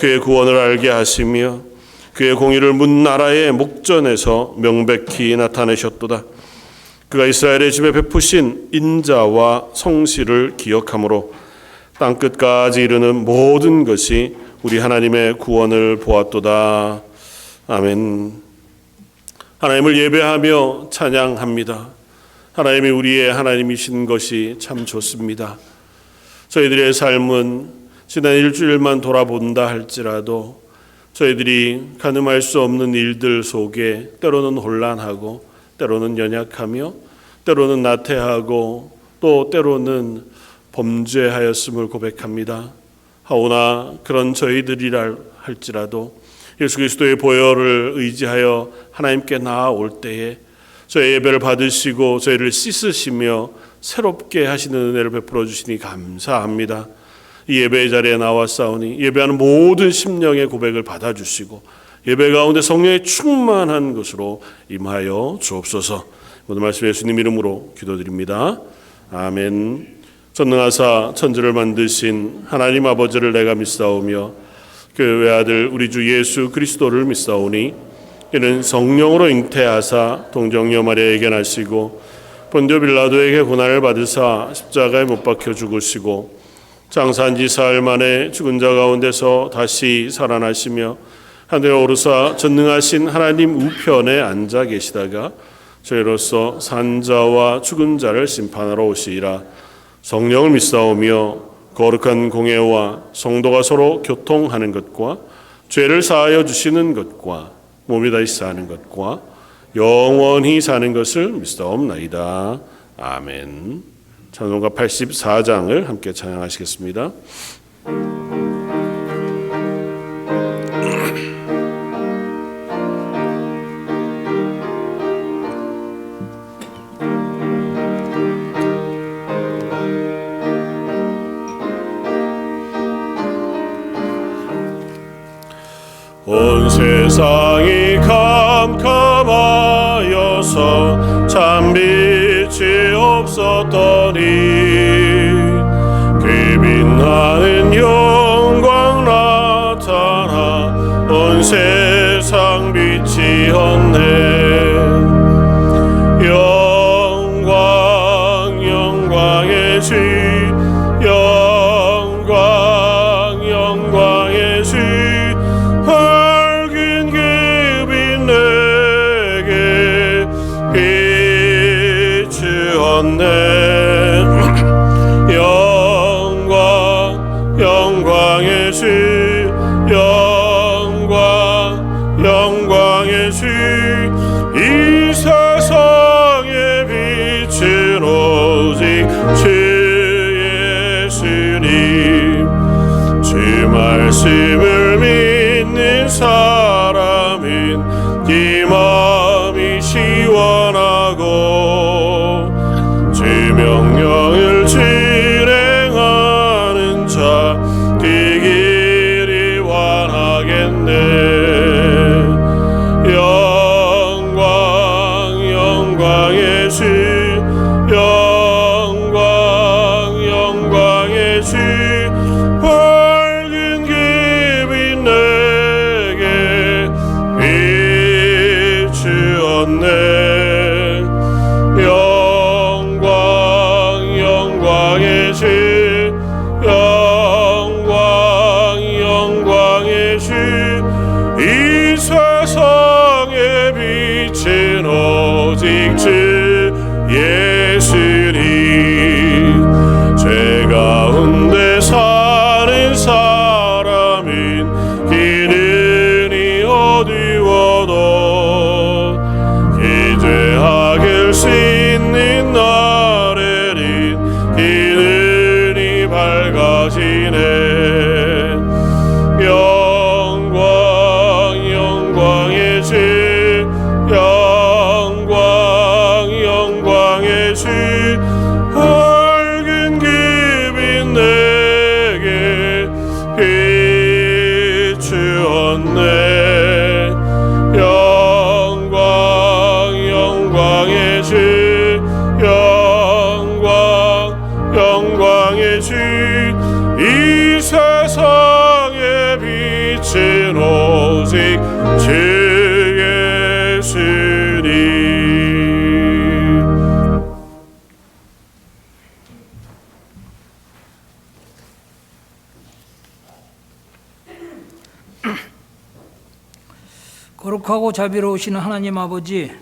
그의 구원을 알게 하시며 그의 공의를 문 나라의 목전에서 명백히 나타내셨도다. 그가 이스라엘의 집에 베푸신 인자와 성실을 기억함으로 땅끝까지 이르는 모든 것이 우리 하나님의 구원을 보았도다. 아멘. 하나님을 예배하며 찬양합니다. 하나님이 우리의 하나님이신 것이 참 좋습니다. 저희들의 삶은 지난 일주일만 돌아본다 할지라도 저희들이 가늠할 수 없는 일들 속에 때로는 혼란하고 때로는 연약하며 때로는 나태하고 또 때로는 범죄하였음을 고백합니다. 하오나 그런 저희들이라 할지라도 예수 그리스도의 보혈을 의지하여 하나님께 나아올 때에 저희 예배를 받으시고 저희를 씻으시며 새롭게 하시는 은혜를 베풀어 주시니 감사합니다. 이 예배의 자리에 나왔사오니 예배하는 모든 심령의 고백을 받아주시고 예배 가운데 성령의 충만한 것으로 임하여 주옵소서. 모든 말씀 예수님 이름으로 기도드립니다. 아멘. 전능하사 천지를 만드신 하나님 아버지를 내가 믿사오며 그 외아들 우리 주 예수 그리스도를 믿사오니 이는 성령으로 잉태하사 동정녀 마리아에게 나시고 본디오 빌라도에게 고난을 받으사 십자가에 못 박혀 죽으시고 장사한 지 사흘 만에 죽은 자 가운데서 다시 살아나시며 하늘에 오르사 전능하신 하나님 우편에 앉아 계시다가 저희로서 산 자와 죽은 자를 심판하러 오시리라. 성령을 믿사오며 거룩한 공예와 성도가 서로 교통하는 것과 죄를 사하여 주시는 것과 몸이 다시 사는 것과 영원히 사는 것을 믿사옵나이다. 아멘. 찬송가 84장을 함께 찬양하시겠습니다. 온 세상이 캄캄하여서 참 빛이 없었더니 그 빛나는 영광 나타나 온 세상 비치었네. 영광 영광의 주 영광 영광의 주 밝은 그 빛 내게 비추었네. 영광 영광의 주 영광 영광의 주 이 세상에 빛은 오직 주 예수님. 주 말씀을 믿는 사람은 이 마음이 시원하고 주 명령을 실행하는 자 그 길이 완하겠네. 영광 영광의 주 영광 영광의 주 밝은 그 빛 내게 비추었네. 영광 영광의 주 영광 영광의 주 이 세상에 빛은 오직 주 예수님. 죄 가운데 사는 사람은 그늘이 어두워도 기죄하길 수 있는 날에는 그늘이 밝아지네. 영광 영광의 주 영광 영광의 주 밝은 그 빛 내게 비추었네. 영광 영광의 주 오직 주 예수님. 거룩하고 자비로우신 하나님 아버지,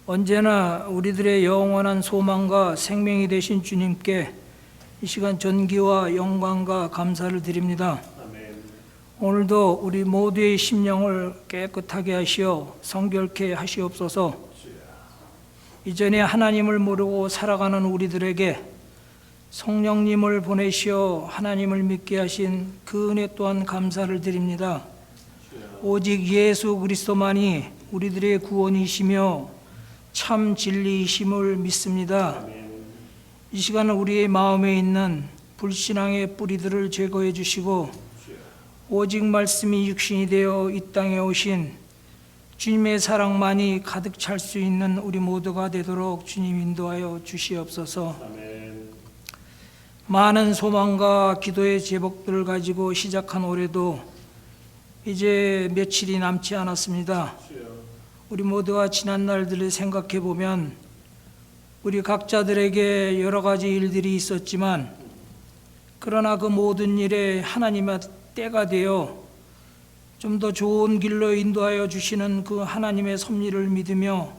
언제나 우리들의 영원한 소망과 생명이 되신 주님께 이 시간 존귀와 영광과 감사를 드립니다. 오늘도 우리 모두의 심령을 깨끗하게 하시어 성결케 하시옵소서. 이전에 하나님을 모르고 살아가는 우리들에게 성령님을 보내시어 하나님을 믿게 하신 그 은혜 또한 감사를 드립니다. 오직 예수 그리스도만이 우리들의 구원이시며 참 진리이심을 믿습니다. 이 시간 우리의 마음에 있는 불신앙의 뿌리들을 제거해 주시고 오직 말씀이 육신이 되어 이 땅에 오신 주님의 사랑만이 가득 찰 수 있는 우리 모두가 되도록 주님 인도하여 주시옵소서. 많은 소망과 기도의 제목들을 가지고 시작한 올해도 이제 며칠이 남지 않았습니다. 우리 모두가 지난 날들을 생각해 보면 우리 각자들에게 여러 가지 일들이 있었지만, 그러나 그 모든 일에 하나님의 때가 되어 좀 더 좋은 길로 인도하여 주시는 그 하나님의 섭리를 믿으며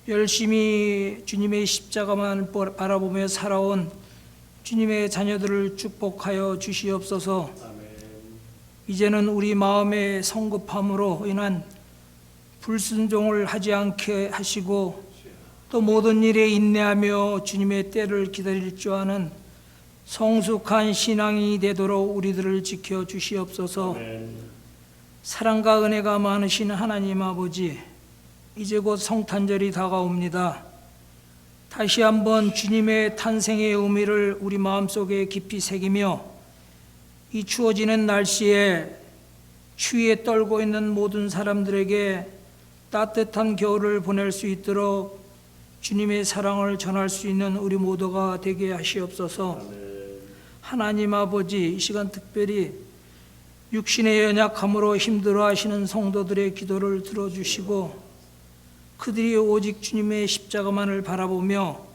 열심히 주님의 십자가만 바라보며 살아온 주님의 자녀들을 축복하여 주시옵소서. 이제는 우리 마음의 성급함으로 인한 불순종을 하지 않게 하시고 또 모든 일에 인내하며 주님의 때를 기다릴 줄 아는 성숙한 신앙이 되도록 우리들을 지켜 주시옵소서. 사랑과 은혜가 많으신 하나님 아버지, 이제 곧 성탄절이 다가옵니다. 다시 한번 주님의 탄생의 의미를 우리 마음속에 깊이 새기며 이 추워지는 날씨에 추위에 떨고 있는 모든 사람들에게 따뜻한 겨울을 보낼 수 있도록 주님의 사랑을 전할 수 있는 우리 모두가 되게 하시옵소서. 하나님 아버지, 이 시간 특별히 육신의 연약함으로 힘들어하시는 성도들의 기도를 들어주시고 그들이 오직 주님의 십자가만을 바라보며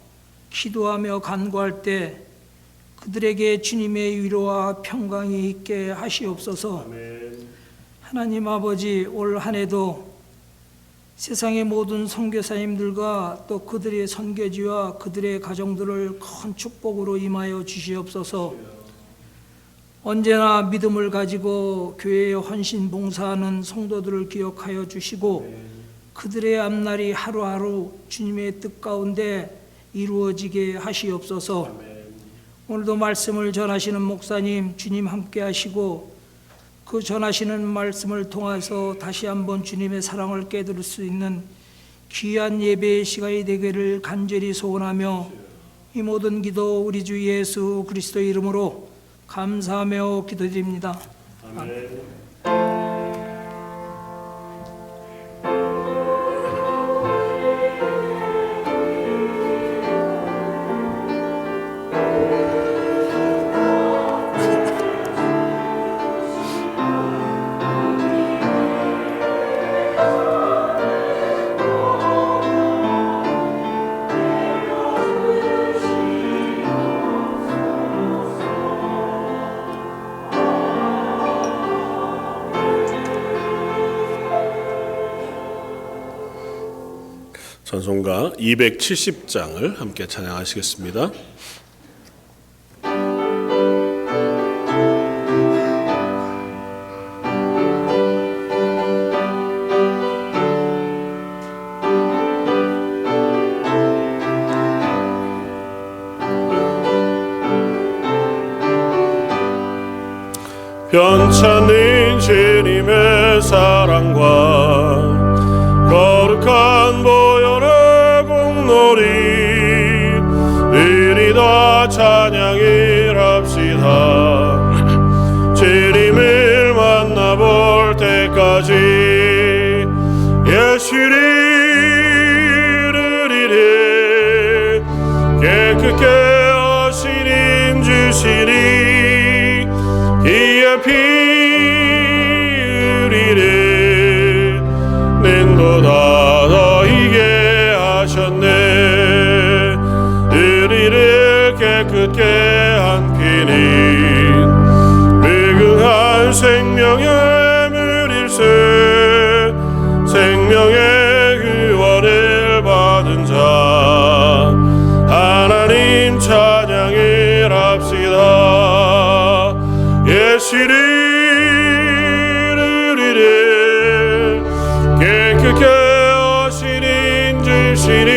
기도하며 간구할 때 그들에게 주님의 위로와 평강이 있게 하시옵소서. 하나님 아버지, 올 한 해도 세상의 모든 선교사님들과 또 그들의 선교지와 그들의 가정들을 큰 축복으로 임하여 주시옵소서. 언제나 믿음을 가지고 교회에 헌신 봉사하는 성도들을 기억하여 주시고 그들의 앞날이 하루하루 주님의 뜻 가운데 이루어지게 하시옵소서. 오늘도 말씀을 전하시는 목사님 주님 함께 하시고 그 전하시는 말씀을 통해서 다시 한번 주님의 사랑을 깨달을 수 있는 귀한 예배의 시간이 되기를 간절히 소원하며 이 모든 기도 우리 주 예수 그리스도의 이름으로 감사하며 기도드립니다. 아멘. 찬송가 270장을 함께 찬양하시겠습니다. 변찮는 주님의 사랑과 거룩한 보혈의 공로리 우리 다 찬양을 합시다. 주님을 만나볼 때까지 예수를 이르리 깨끗게 하신 임 주시니 이에 피 생명의 물일세 생명의 구원을 받은 자 하나님 찬양을 합시다. 예시를 우리를 깨끗게 하신 인주시니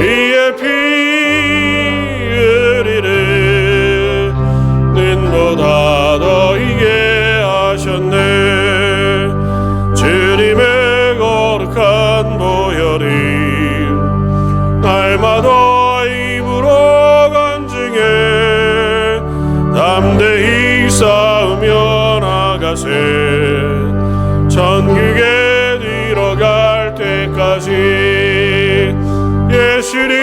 이의 피 우리를 눈보다 더 이게 하셨네. 주님의 거룩한 보혈이 날마다 입으로 간증해 담대히 싸우며 나가세. 천국에 들어갈 때까지 예수님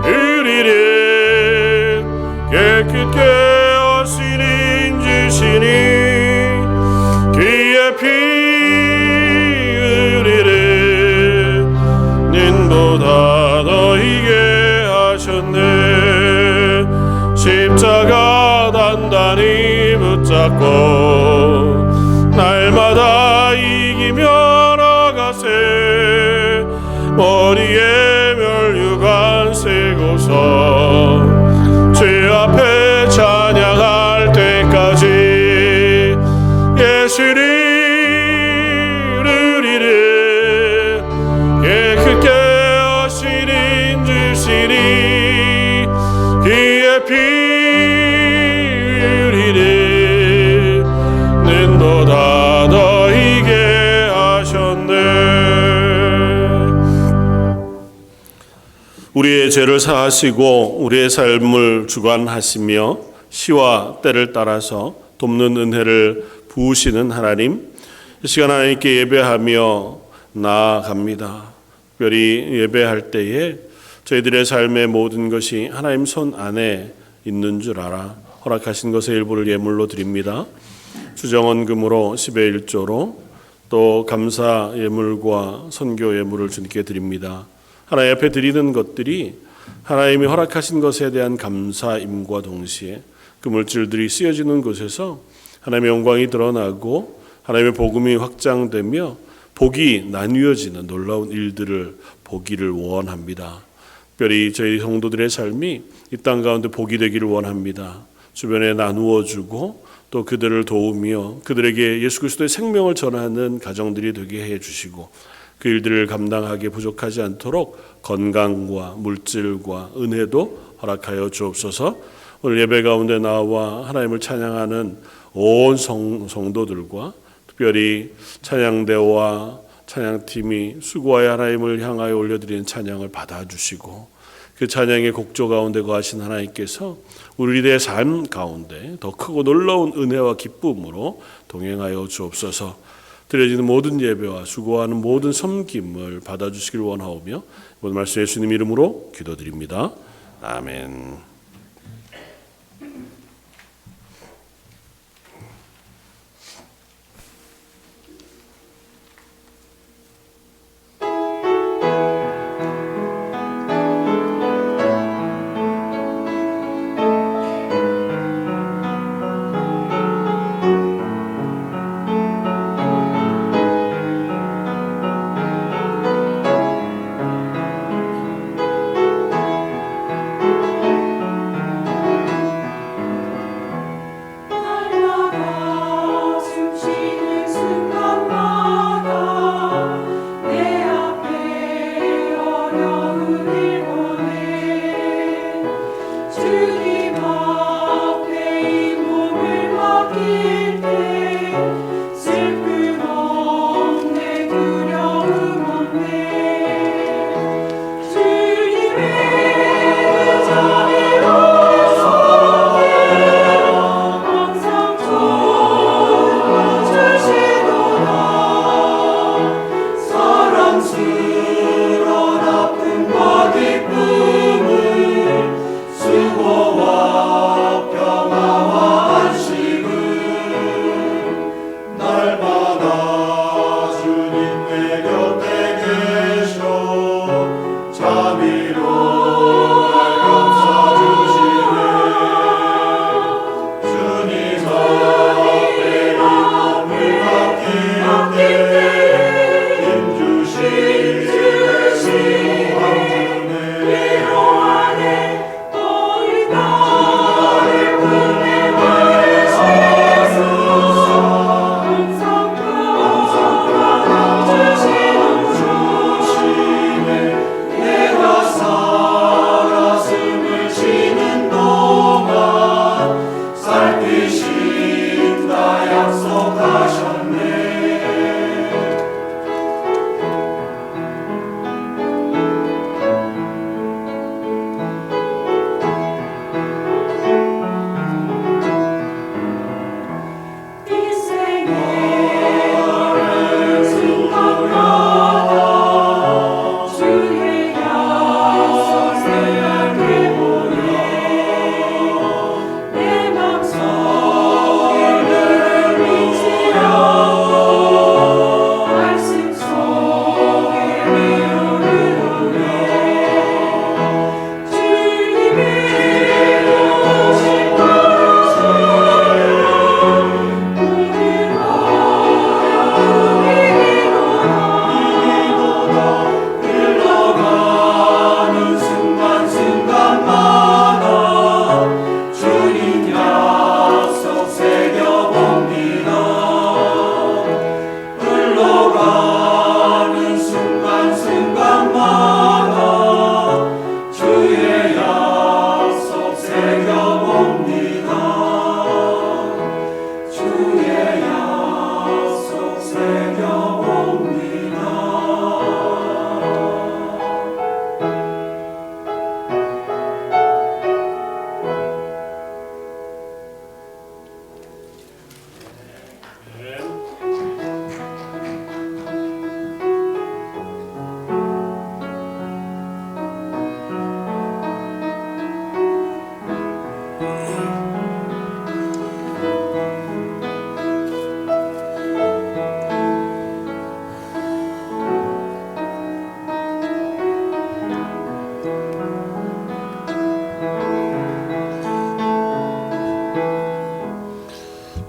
우리를 깨끗게 하신 인주시니 그의 피 우리를 눈보다 더 이게 하셨네. 십자가 단단히 붙잡고 날마다 이기며 나가세. 머리에 멸류관 세고서 주 앞에 찬양할 때까지 예수님 우리를 깨끗게 하신 인주시니 그의 피 우리를 눈보다 더 이게 하셨네. 우리의 죄를 사하시고 우리의 삶을 주관하시며 시와 때를 따라서 돕는 은혜를 부으시는 하나님, 이 시간 하나님께 예배하며 나아갑니다. 특별히 예배할 때에 저희들의 삶의 모든 것이 하나님 손 안에 있는 줄 알아 허락하신 것의 일부를 예물로 드립니다. 주정원금으로 10의 1조로 또 감사 예물과 선교 예물을 주님께 드립니다. 하나님 앞에 드리는 것들이 하나님이 허락하신 것에 대한 감사임과 동시에 그 물질들이 쓰여지는 곳에서 하나님의 영광이 드러나고 하나님의 복음이 확장되며 복이 나뉘어지는 놀라운 일들을 보기를 원합니다. 특별히 저희 성도들의 삶이 이 땅 가운데 복이 되기를 원합니다. 주변에 나누어 주고 또 그들을 도우며 그들에게 예수 그리스도의 생명을 전하는 가정들이 되게 해 주시고 그 일들을 감당하기에 부족하지 않도록 건강과 물질과 은혜도 허락하여 주옵소서. 오늘 예배 가운데 나와 하나님을 찬양하는 온 성도들과 특별히 찬양대와 찬양팀이 수고하여 하나님을 향하여 올려드리는 찬양을 받아주시고 그 찬양의 곡조 가운데 거하신 하나님께서 우리들의 삶 가운데 더 크고 놀라운 은혜와 기쁨으로 동행하여 주옵소서. 드려지는 모든 예배와 수고하는 모든 섬김을 받아주시길 원하오며 오늘 말씀 예수님 이름으로 기도드립니다. 아멘.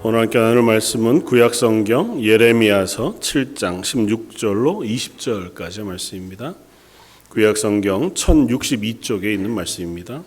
오늘 함께 나눌 말씀은 구약성경 예레미야서 7장 16절로 20절까지의 말씀입니다. 구약성경 1062쪽에 있는 말씀입니다.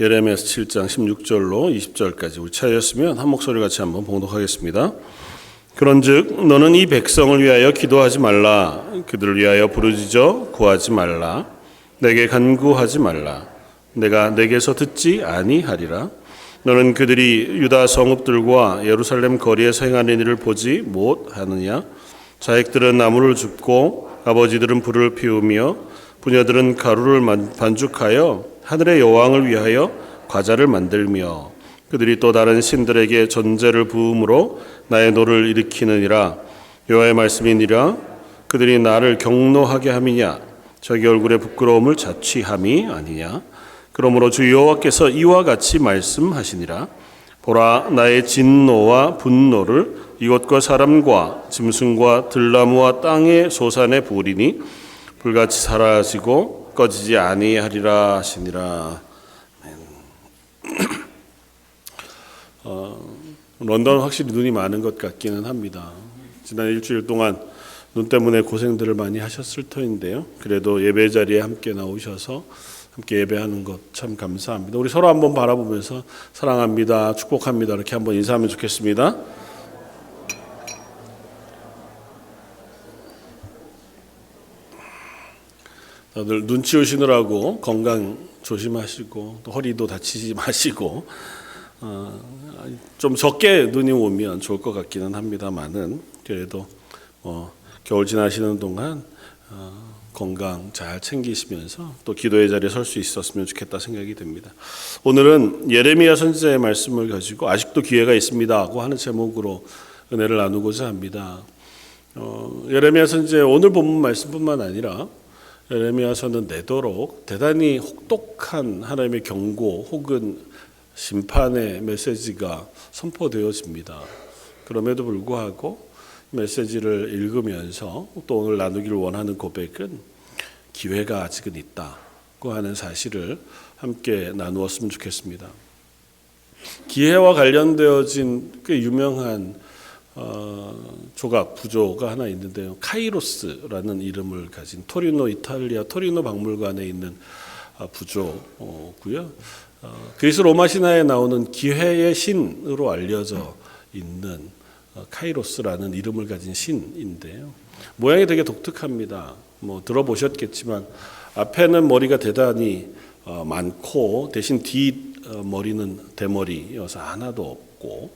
예레미야서 7장 16절로 20절까지 우리 찾으셨으면 한 목소리 같이 한번 봉독하겠습니다. 그런즉 너는 이 백성을 위하여 기도하지 말라. 그들을 위하여 부르짖어 구하지 말라. 내게 간구하지 말라. 내가 내게서 듣지 아니하리라. 너는 그들이 유다 성읍들과 예루살렘 거리에서 행하는 일을 보지 못하느냐. 자식들은 나무를 줍고 아버지들은 불을 피우며 부녀들은 가루를 반죽하여 하늘의 여왕을 위하여 과자를 만들며 그들이 또 다른 신들에게 전제를 부음으로 나의 노를 일으키느니라. 여호와의 말씀이니라. 그들이 나를 경노하게 함이냐. 자기 얼굴의 부끄러움을 자취함이 아니냐. 그러므로 주 여호와께서 이와 같이 말씀하시니라. 보라, 나의 진노와 분노를 이것과 사람과 짐승과 들나무와 땅의 소산에 부으리니 불같이 사라지고 꺼지지 아니하리라 하시니라. 런던은 확실히 눈이 많은 것 같기는 합니다. 지난 일주일 동안 눈 때문에 고생들을 많이 하셨을 터인데요. 그래도 예배 자리에 함께 나오셔서 함께 예배하는 것 참 감사합니다. 우리 서로 한번 바라보면서 사랑합니다, 축복합니다 이렇게 한번 인사하면 좋겠습니다. 다들 눈 치우시느라고 건강 조심하시고 또 허리도 다치지 마시고 좀 적게 눈이 오면 좋을 것 같기는 합니다만은 그래도 겨울 지나시는 동안 건강 잘 챙기시면서 또 기도의 자리에 설 수 있었으면 좋겠다 생각이 듭니다. 오늘은 예레미야 선지자의 말씀을 가지고 아직도 기회가 있습니다고 하는 제목으로 은혜를 나누고자 합니다. 예레미야 선지자의 오늘 본문 말씀뿐만 아니라 예레미야서는 내도록 대단히 혹독한 하나님의 경고 혹은 심판의 메시지가 선포되어집니다. 그럼에도 불구하고 메시지를 읽으면서 또 오늘 나누기를 원하는 고백은 기회가 아직은 있다고 하는 사실을 함께 나누었으면 좋겠습니다. 기회와 관련되어진 꽤 유명한 조각 부조가 하나 있는데요. 카이로스라는 이름을 가진 토리노 이탈리아 토리노 박물관에 있는 부조고요. 그리스 로마 신화에 나오는 기회의 신으로 알려져 있는 카이로스라는 이름을 가진 신인데요. 모양이 되게 독특합니다. 들어보셨겠지만 앞에는 머리가 대단히 많고 대신 뒷머리는 대머리여서 하나도 없고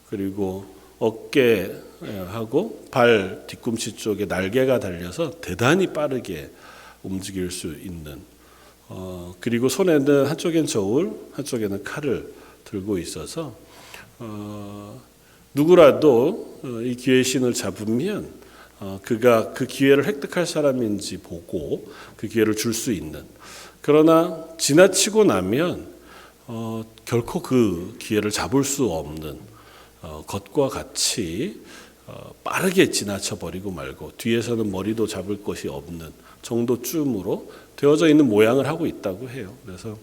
그리고 어깨하고 발 뒤꿈치 쪽에 날개가 달려서 대단히 빠르게 움직일 수 있는 그리고 손에는 한쪽엔 저울 한쪽에는 칼을 들고 있어서 누구라도 이 기회의 신을 잡으면 그가 그 기회를 획득할 사람인지 보고 그 기회를 줄 수 있는 그러나 지나치고 나면 결코 그 기회를 잡을 수 없는 것과 같이 빠르게 지나쳐 버리고 말고 뒤에서는 머리도 잡을 것이 없는 정도쯤으로 되어져 있는 모양을 하고 있다고 해요. 그래서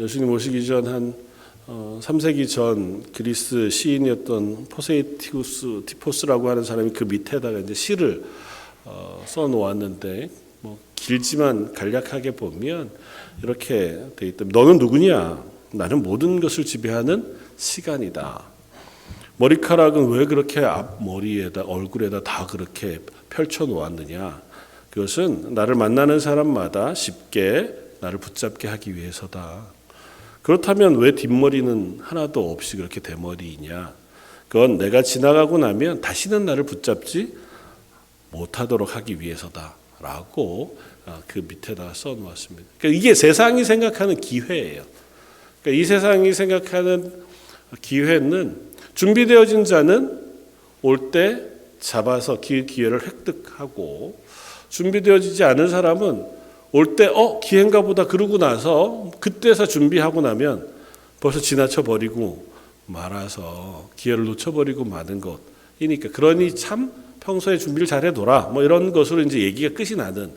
예수님 오시기 전 한 3세기 전 그리스 시인이었던 포세이티우스 하는 사람이 그 밑에다가 이제 시를 써 놓았는데 길지만 간략하게 보면 이렇게 돼 있다. 너는 누구냐? 나는 모든 것을 지배하는 시간이다. 머리카락은 왜 그렇게 앞머리에다 얼굴에다 다 그렇게 펼쳐 놓았느냐? 그것은 나를 만나는 사람마다 쉽게 나를 붙잡게 하기 위해서다. 그렇다면 왜 뒷머리는 하나도 없이 그렇게 대머리이냐? 그건 내가 지나가고 나면 다시는 나를 붙잡지 못하도록 하기 위해서다라고 그 밑에다가 써놓았습니다. 그러니까 이게 세상이 생각하는 기회예요. 그러니까 이 세상이 생각하는 기회는 준비되어진 자는 올 때 잡아서 기회를 획득하고, 준비되어지지 않은 사람은 올 때 기회인가 보다 그러고 나서 그때서 준비하고 나면 벌써 지나쳐 버리고 말아서 기회를 놓쳐버리고 마는 것이니까, 그러니 참 평소에 준비를 잘 해둬라 뭐 이런 것으로 이제 얘기가 끝이 나는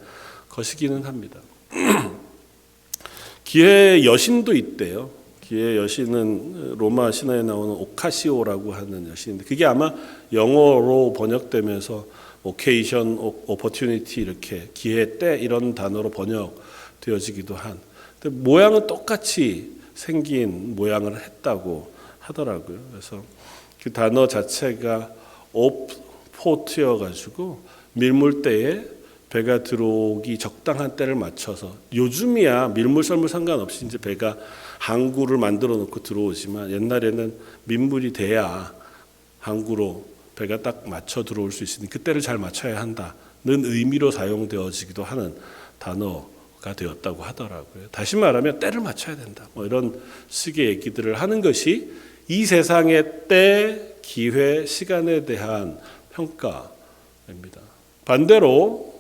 것이기는 합니다. 기회의 여신도 있대요. 기회의 여신은 로마 신화에 나오는 오카시오라고 하는 여신인데, 그게 아마 영어로 번역되면서 occasion, opportunity 이렇게 기회, 때 이런 단어로 번역되어지기도 한. 근데 모양은 똑같이 생긴 모양을 했다고 하더라고요. 그래서 그 단어 자체가 포트여가지고 밀물대에 배가 들어오기 적당한 때를 맞춰서, 요즘이야 밀물 썰물 상관없이 이제 배가 항구를 만들어 놓고 들어오지만 옛날에는 민물이 돼야 항구로 배가 딱 맞춰 들어올 수 있으니 그때를 잘 맞춰야 한다는 의미로 사용되어지기도 하는 단어가 되었다고 하더라고요. 다시 말하면 때를 맞춰야 된다, 뭐 이런 식의 얘기들을 하는 것이 이 세상의 때, 기회, 시간에 대한 평가입니다. 반대로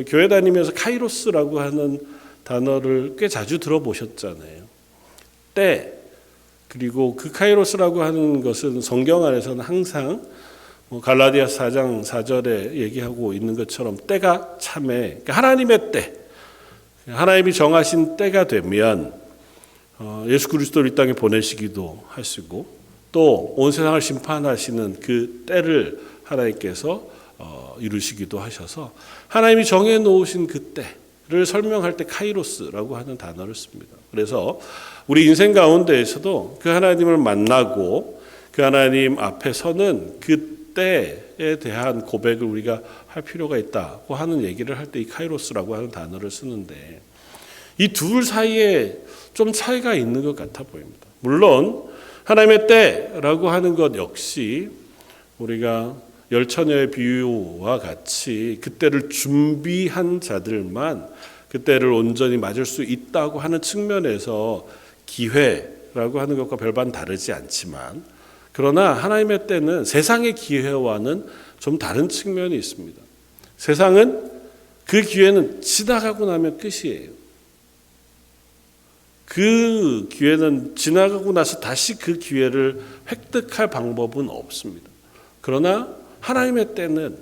교회 다니면서 카이로스라고 하는 단어를 꽤 자주 들어보셨잖아요. 때, 그리고 그 카이로스라고 하는 것은 성경 안에서는 항상 갈라디아 4장 4절에 얘기하고 있는 것처럼 때가 참에, 그러니까 하나님의 때, 하나님이 정하신 때가 되면 예수 그리스도를 이 땅에 보내시기도 하시고, 또 온 세상을 심판하시는 그 때를 하나님께서 이루시기도 하셔서 하나님이 정해놓으신 그 때를 설명할 때 카이로스라고 하는 단어를 씁니다. 그래서 우리 인생 가운데에서도 그 하나님을 만나고 그 하나님 앞에 서는 그 때에 대한 고백을 우리가 할 필요가 있다고 하는 얘기를 할 때 이 카이로스라고 하는 단어를 쓰는데, 이 둘 사이에 좀 차이가 있는 것 같아 보입니다. 물론 하나님의 때라고 하는 것 역시 우리가 열처녀의 비유와 같이 그때를 준비한 자들만 그때를 온전히 맞을 수 있다고 하는 측면에서 기회라고 하는 것과 별반 다르지 않지만, 그러나 하나님의 때는 세상의 기회와는 좀 다른 측면이 있습니다. 세상은 그 기회는 지나가고 나면 끝이에요. 그 기회는 지나가고 나서 다시 그 기회를 획득할 방법은 없습니다. 그러나 하나님의 때는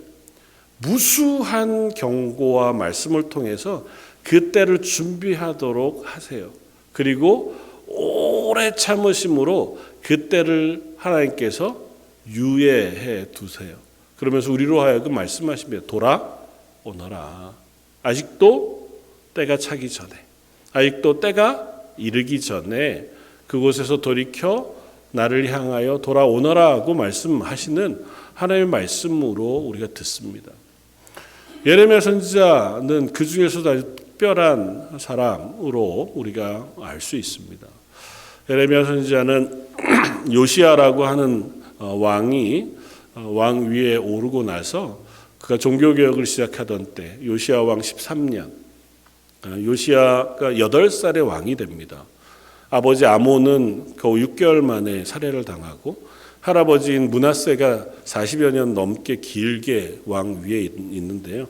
무수한 경고와 말씀을 통해서 그 때를 준비하도록 하세요. 그리고 오래 참으심으로 그 때를 하나님께서 유예해 두세요. 그러면서 우리로 하여금 말씀하시면 돌아오너라. 아직도 때가 차기 전에, 아직도 때가 이르기 전에 그곳에서 돌이켜 나를 향하여 돌아오너라고 말씀하시는 하나님의 말씀으로 우리가 듣습니다. 예레미야 선지자는 그 중에서도 아주 특별한 사람으로 우리가 알 수 있습니다. 예레미야 선지자는 요시야라고 하는 왕이 왕 위에 오르고 나서 그가 종교개혁을 시작하던 때, 요시야 왕 13년, 요시야가 8살의 왕이 됩니다. 아버지 아몬은 겨우 6개월 만에 살해를 당하고, 할아버지인 므낫세가 40여 년 넘게 길게 왕 위에 있는데요.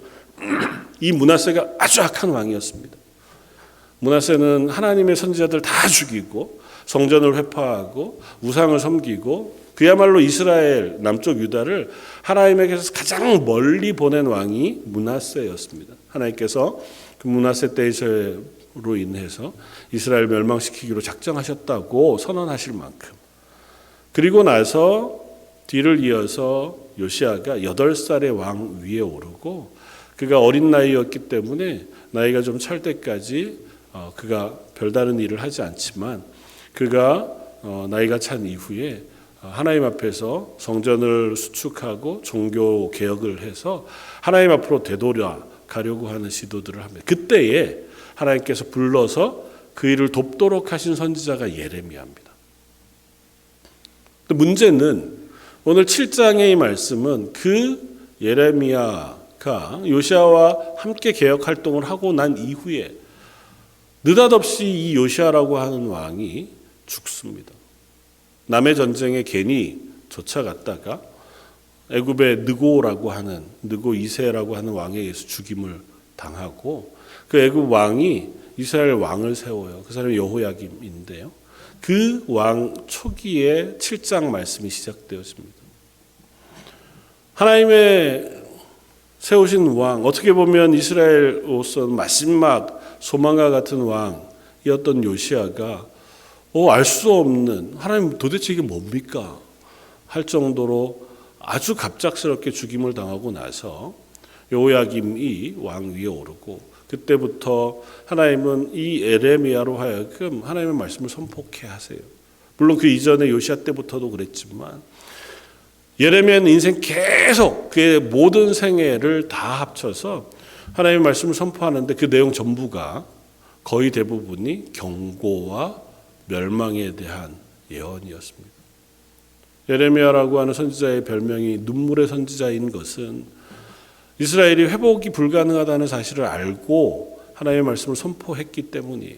이 므낫세가 아주 악한 왕이었습니다. 므낫세는 하나님의 선지자들 다 죽이고 성전을 회파하고 우상을 섬기고, 그야말로 이스라엘 남쪽 유다를 하나님에게서 가장 멀리 보낸 왕이 므낫세였습니다. 하나님께서 그 므낫세 때로 인해서 이스라엘 멸망시키기로 작정하셨다고 선언하실 만큼, 그리고 나서 뒤를 이어서 요시야가 8살의 왕 위에 오르고, 그가 어린 나이였기 때문에 나이가 좀 찰 때까지 그가 별다른 일을 하지 않지만, 그가 나이가 찬 이후에 하나님 앞에서 성전을 수축하고 종교 개혁을 해서 하나님 앞으로 되돌아 가려고 하는 시도들을 합니다. 그때에 하나님께서 불러서 그 일을 돕도록 하신 선지자가 예레미야입니다. 문제는 오늘 7장의 이 말씀은 그 예레미야가 요시아와 함께 개혁 활동을 하고 난 이후에 느닷없이 이 요시아라고 하는 왕이 죽습니다. 남의 전쟁에 괜히 쫓아갔다가 애굽의 느고라고 하는 느고 2세라고 하는 왕에 의해서 죽임을 당하고 그 애굽 왕이 이스라엘 왕을 세워요. 그 사람이 여호야김인데요. 그 왕 초기에 7장 말씀이 시작되었습니다. 하나님의 세우신 왕, 어떻게 보면 이스라엘로서 마지막 소망과 같은 왕이었던 요시아가 알 수 없는 하나님 도대체 이게 뭡니까? 할 정도로 아주 갑작스럽게 죽임을 당하고 나서 여호야김이 왕 위에 오르고 그때부터 하나님은 이 예레미야로 하여금 하나님의 말씀을 선포케 하세요. 물론 그 이전에 요시아 때부터도 그랬지만 예레미야는 인생 계속 그의 모든 생애를 다 합쳐서 하나님의 말씀을 선포하는데 그 내용 전부가 거의 대부분이 경고와 멸망에 대한 예언이었습니다. 예레미야라고 하는 선지자의 별명이 눈물의 선지자인 것은 이스라엘이 회복이 불가능하다는 사실을 알고 하나님의 말씀을 선포했기 때문이에요.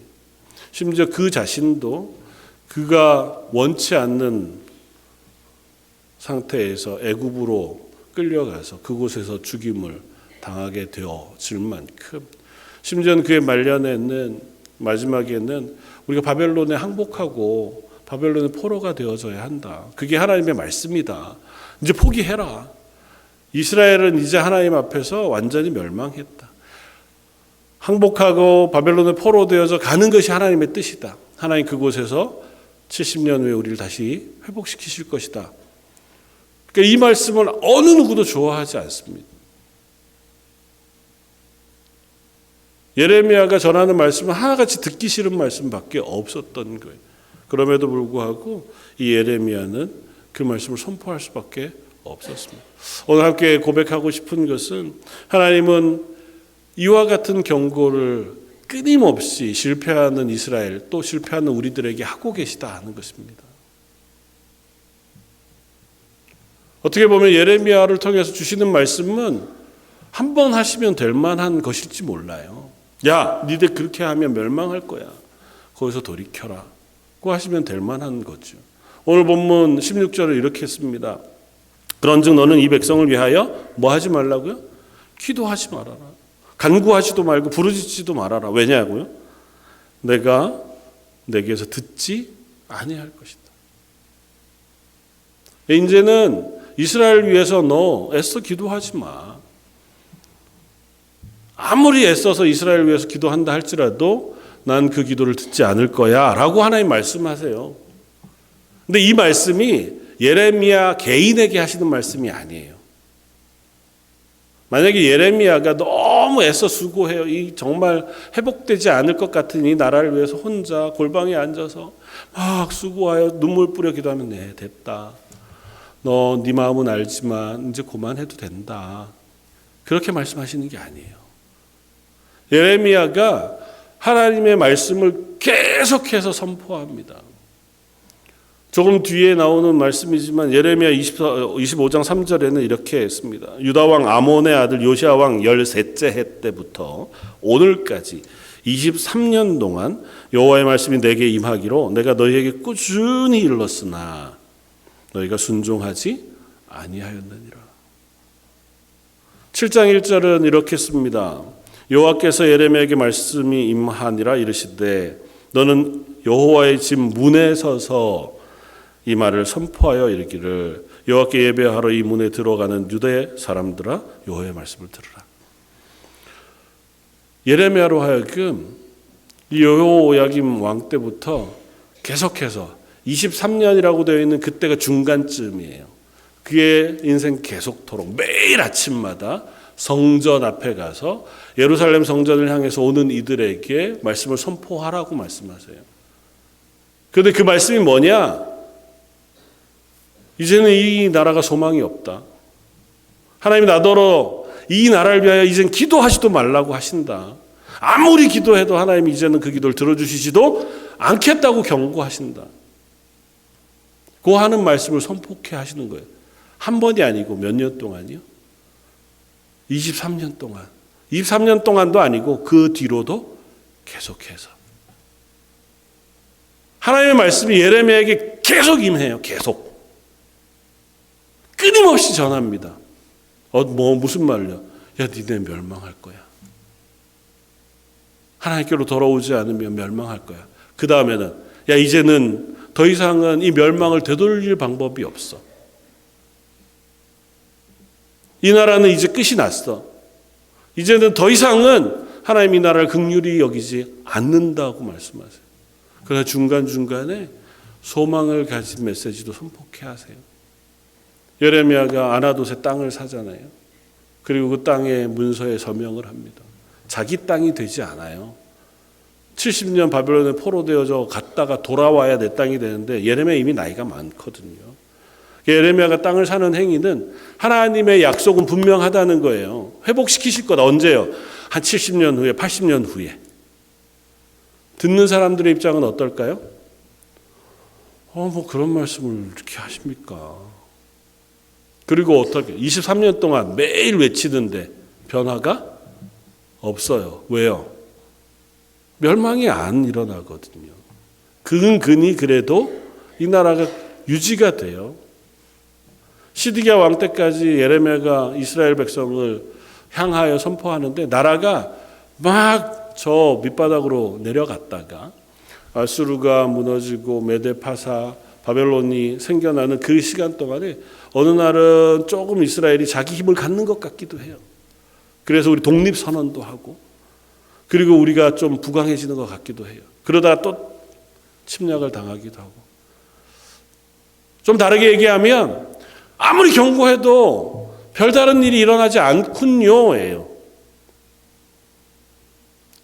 심지어 그 자신도 그가 원치 않는 상태에서 애굽으로 끌려가서 그곳에서 죽임을 당하게 되어질 만큼 심지어는 그의 말년에는 마지막에는 우리가 바벨론에 항복하고 바벨론의 포로가 되어져야 한다. 그게 하나님의 말씀이다. 이제 포기해라. 이스라엘은 이제 하나님 앞에서 완전히 멸망했다. 항복하고 바벨론의 포로 되어져 가는 것이 하나님의 뜻이다. 하나님 그곳에서 70년 후에 우리를 다시 회복시키실 것이다. 그러니까 이 말씀을 어느 누구도 좋아하지 않습니다. 예레미야가 전하는 말씀은 하나같이 듣기 싫은 말씀밖에 없었던 거예요. 그럼에도 불구하고 이 예레미야는 그 말씀을 선포할 수밖에 없었습니다. 오늘 함께 고백하고 싶은 것은 하나님은 이와 같은 경고를 끊임없이 실패하는 이스라엘 또 실패하는 우리들에게 하고 계시다 하는 것입니다. 어떻게 보면 예레미야를 통해서 주시는 말씀은 한 번 하시면 될 만한 것일지 몰라요. 야, 니들 그렇게 하면 멸망할 거야. 거기서 돌이켜라. 고 하시면 될 만한 거죠. 오늘 본문 16절을 이렇게 했습니다. 그런즉 너는 이 백성을 위하여 뭐 하지 말라고요? 기도하지 말아라. 간구하지도 말고 부르짖지도 말아라. 왜냐고요? 내가 내게서 듣지 아니할 것이다. 이제는 이스라엘 위해서 너 애써 기도하지 마. 아무리 애써서 이스라엘 위해서 기도한다 할지라도 난 그 기도를 듣지 않을 거야 라고 하나님 말씀하세요. 근데 이 말씀이 예레미야 개인에게 하시는 말씀이 아니에요. 만약에 예레미야가 너무 애써 수고해요. 이 정말 회복되지 않을 것 같은 이 나라를 위해서 혼자 골방에 앉아서 막 수고하여 눈물 뿌려 기도하면 네 됐다. 너 네 마음은 알지만 이제 그만해도 된다. 그렇게 말씀하시는 게 아니에요. 예레미야가 하나님의 말씀을 계속해서 선포합니다. 조금 뒤에 나오는 말씀이지만 예레미야 25장 3절에는 이렇게 했습니다. 유다왕 아몬의 아들 요시아왕 13째 해 때부터 오늘까지 23년 동안 여호와의 말씀이 내게 임하기로 내가 너희에게 꾸준히 일렀으나 너희가 순종하지 아니하였느니라. 7장 1절은 이렇게 씁니다. 여호와께서 예레미야에게 말씀이 임하니라 이르시되 너는 여호와의 집 문에 서서 이 말을 선포하여 이르기를 여호와께 예배하러 이 문에 들어가는 유대 사람들아 여호와의 말씀을 들으라. 예레미야로 하여금 이 여호야김 왕 때부터 계속해서 23년이라고 되어 있는 그때가 중간쯤이에요. 그의 인생 계속토록 매일 아침마다 성전 앞에 가서 예루살렘 성전을 향해서 오는 이들에게 말씀을 선포하라고 말씀하세요. 그런데 그 말씀이 뭐냐? 이제는 이 나라가 소망이 없다. 하나님이 나더러 이 나라를 위하여 이젠 기도하지도 말라고 하신다. 아무리 기도해도 하나님이 이제는 그 기도를 들어주시지도 않겠다고 경고하신다. 그 하는 말씀을 선포케 하시는 거예요. 한 번이 아니고 몇 년 동안이요? 23년 동안. 23년 동안도 아니고 그 뒤로도 계속해서. 하나님의 말씀이 예레미야에게 계속 임해요. 계속. 끊임없이 전합니다. 무슨 말이요? 야, 니네 멸망할 거야. 하나님께로 돌아오지 않으면 멸망할 거야. 그 다음에는 야, 이제는 더 이상은 이 멸망을 되돌릴 방법이 없어. 이 나라는 이제 끝이 났어. 이제는 더 이상은 하나님 이 나라를 긍휼히 여기지 않는다고 말씀하세요. 그러나 중간중간에 소망을 가진 메시지도 선포케 하세요. 예레미야가 아나돗의 땅을 사잖아요. 그리고 그 땅의 문서에 서명을 합니다. 자기 땅이 되지 않아요. 70년 바벨론에 포로되어져 갔다가 돌아와야 내 땅이 되는데 예레미야 이미 나이가 많거든요. 예레미야가 땅을 사는 행위는 하나님의 약속은 분명하다는 거예요. 회복시키실 거다. 언제요? 한 70년 후에, 80년 후에. 듣는 사람들의 입장은 어떨까요? 그런 말씀을 이렇게 하십니까? 그리고 어떻게 23년 동안 매일 외치는데 변화가 없어요. 왜요? 멸망이 안 일어나거든요. 근근히 그래도 이 나라가 유지가 돼요. 시드기야 왕 때까지 예레미야가 이스라엘 백성을 향하여 선포하는데 나라가 막 저 밑바닥으로 내려갔다가 아수르가 무너지고 메데파사 바벨론이 생겨나는 그 시간 동안에 어느 날은 조금 이스라엘이 자기 힘을 갖는 것 같기도 해요. 그래서 우리 독립선언도 하고 그리고 우리가 좀 부강해지는 것 같기도 해요. 그러다가 또 침략을 당하기도 하고. 좀 다르게 얘기하면 아무리 경고해도 별다른 일이 일어나지 않군요예요.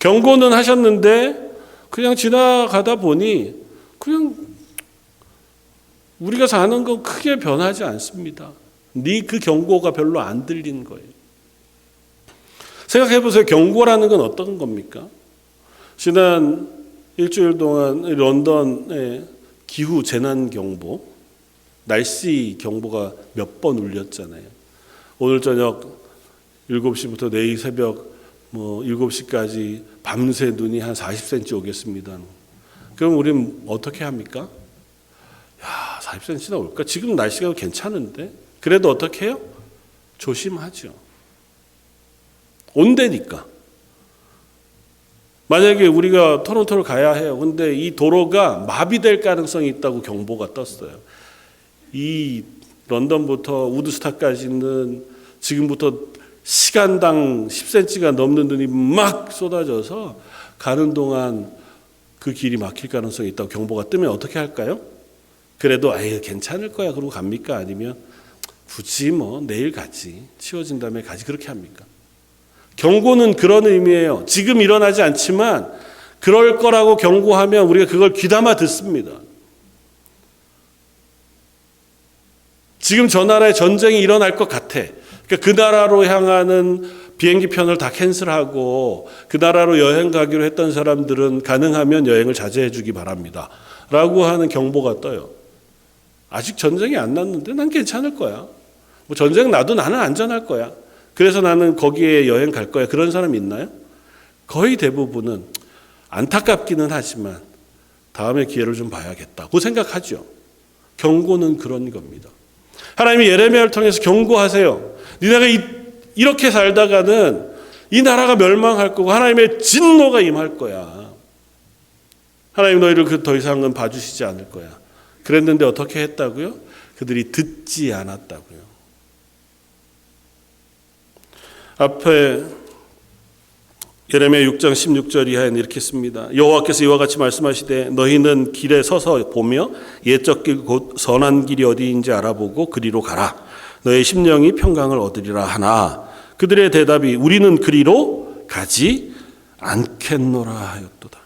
경고는 하셨는데 그냥 지나가다 보니 그냥 우리가 사는 건 크게 변하지 않습니다. 그 경고가 별로 안 들린 거예요. 생각해 보세요. 경고라는 건 어떤 겁니까? 지난 일주일 동안 런던의 기후 재난 경보, 날씨 경보가 몇 번 울렸잖아요. 오늘 저녁 7시부터 내일 새벽 7시까지 밤새 눈이 한 40cm 오겠습니다. 그럼 우리는 어떻게 합니까? 40cm나 올까? 지금 날씨가 괜찮은데? 그래도 어떻게 해요? 조심하죠. 온다니까. 만약에 우리가 토론토를 가야 해요. 근데 이 도로가 마비될 가능성이 있다고 경보가 떴어요. 이 런던부터 우드스탁까지는 지금부터 시간당 10cm가 넘는 눈이 막 쏟아져서 가는 동안 그 길이 막힐 가능성이 있다고 경보가 뜨면 어떻게 할까요? 그래도 괜찮을 거야 그러고 갑니까? 아니면 굳이 내일 가지, 치워진 다음에 가지, 그렇게 합니까? 경고는 그런 의미예요. 지금 일어나지 않지만 그럴 거라고 경고하면 우리가 그걸 귀담아 듣습니다. 지금 저 나라에 전쟁이 일어날 것 같아. 그러니까 그 나라로 향하는 비행기 편을 다 캔슬하고 그 나라로 여행 가기로 했던 사람들은 가능하면 여행을 자제해 주기 바랍니다. 라고 하는 경보가 떠요. 아직 전쟁이 안 났는데 난 괜찮을 거야. 전쟁 나도 나는 안전할 거야. 그래서 나는 거기에 여행 갈 거야. 그런 사람 있나요? 거의 대부분은 안타깝기는 하지만 다음에 기회를 좀 봐야겠다고 생각하죠. 경고는 그런 겁니다. 하나님이 예레미야를 통해서 경고하세요. 니네가 이렇게 살다가는 이 나라가 멸망할 거고 하나님의 진노가 임할 거야. 하나님 너희를 더 이상은 봐주시지 않을 거야. 그랬는데 어떻게 했다고요? 그들이 듣지 않았다고요. 앞에 예레미야 6장 16절 이하에는 이렇게 씁니다. 여호와께서 이와 같이 말씀하시되 너희는 길에 서서 보며 옛적 길 곧 선한 길이 어디인지 알아보고 그리로 가라. 너의 심령이 평강을 얻으리라 하나 그들의 대답이 우리는 그리로 가지 않겠노라 하였도다.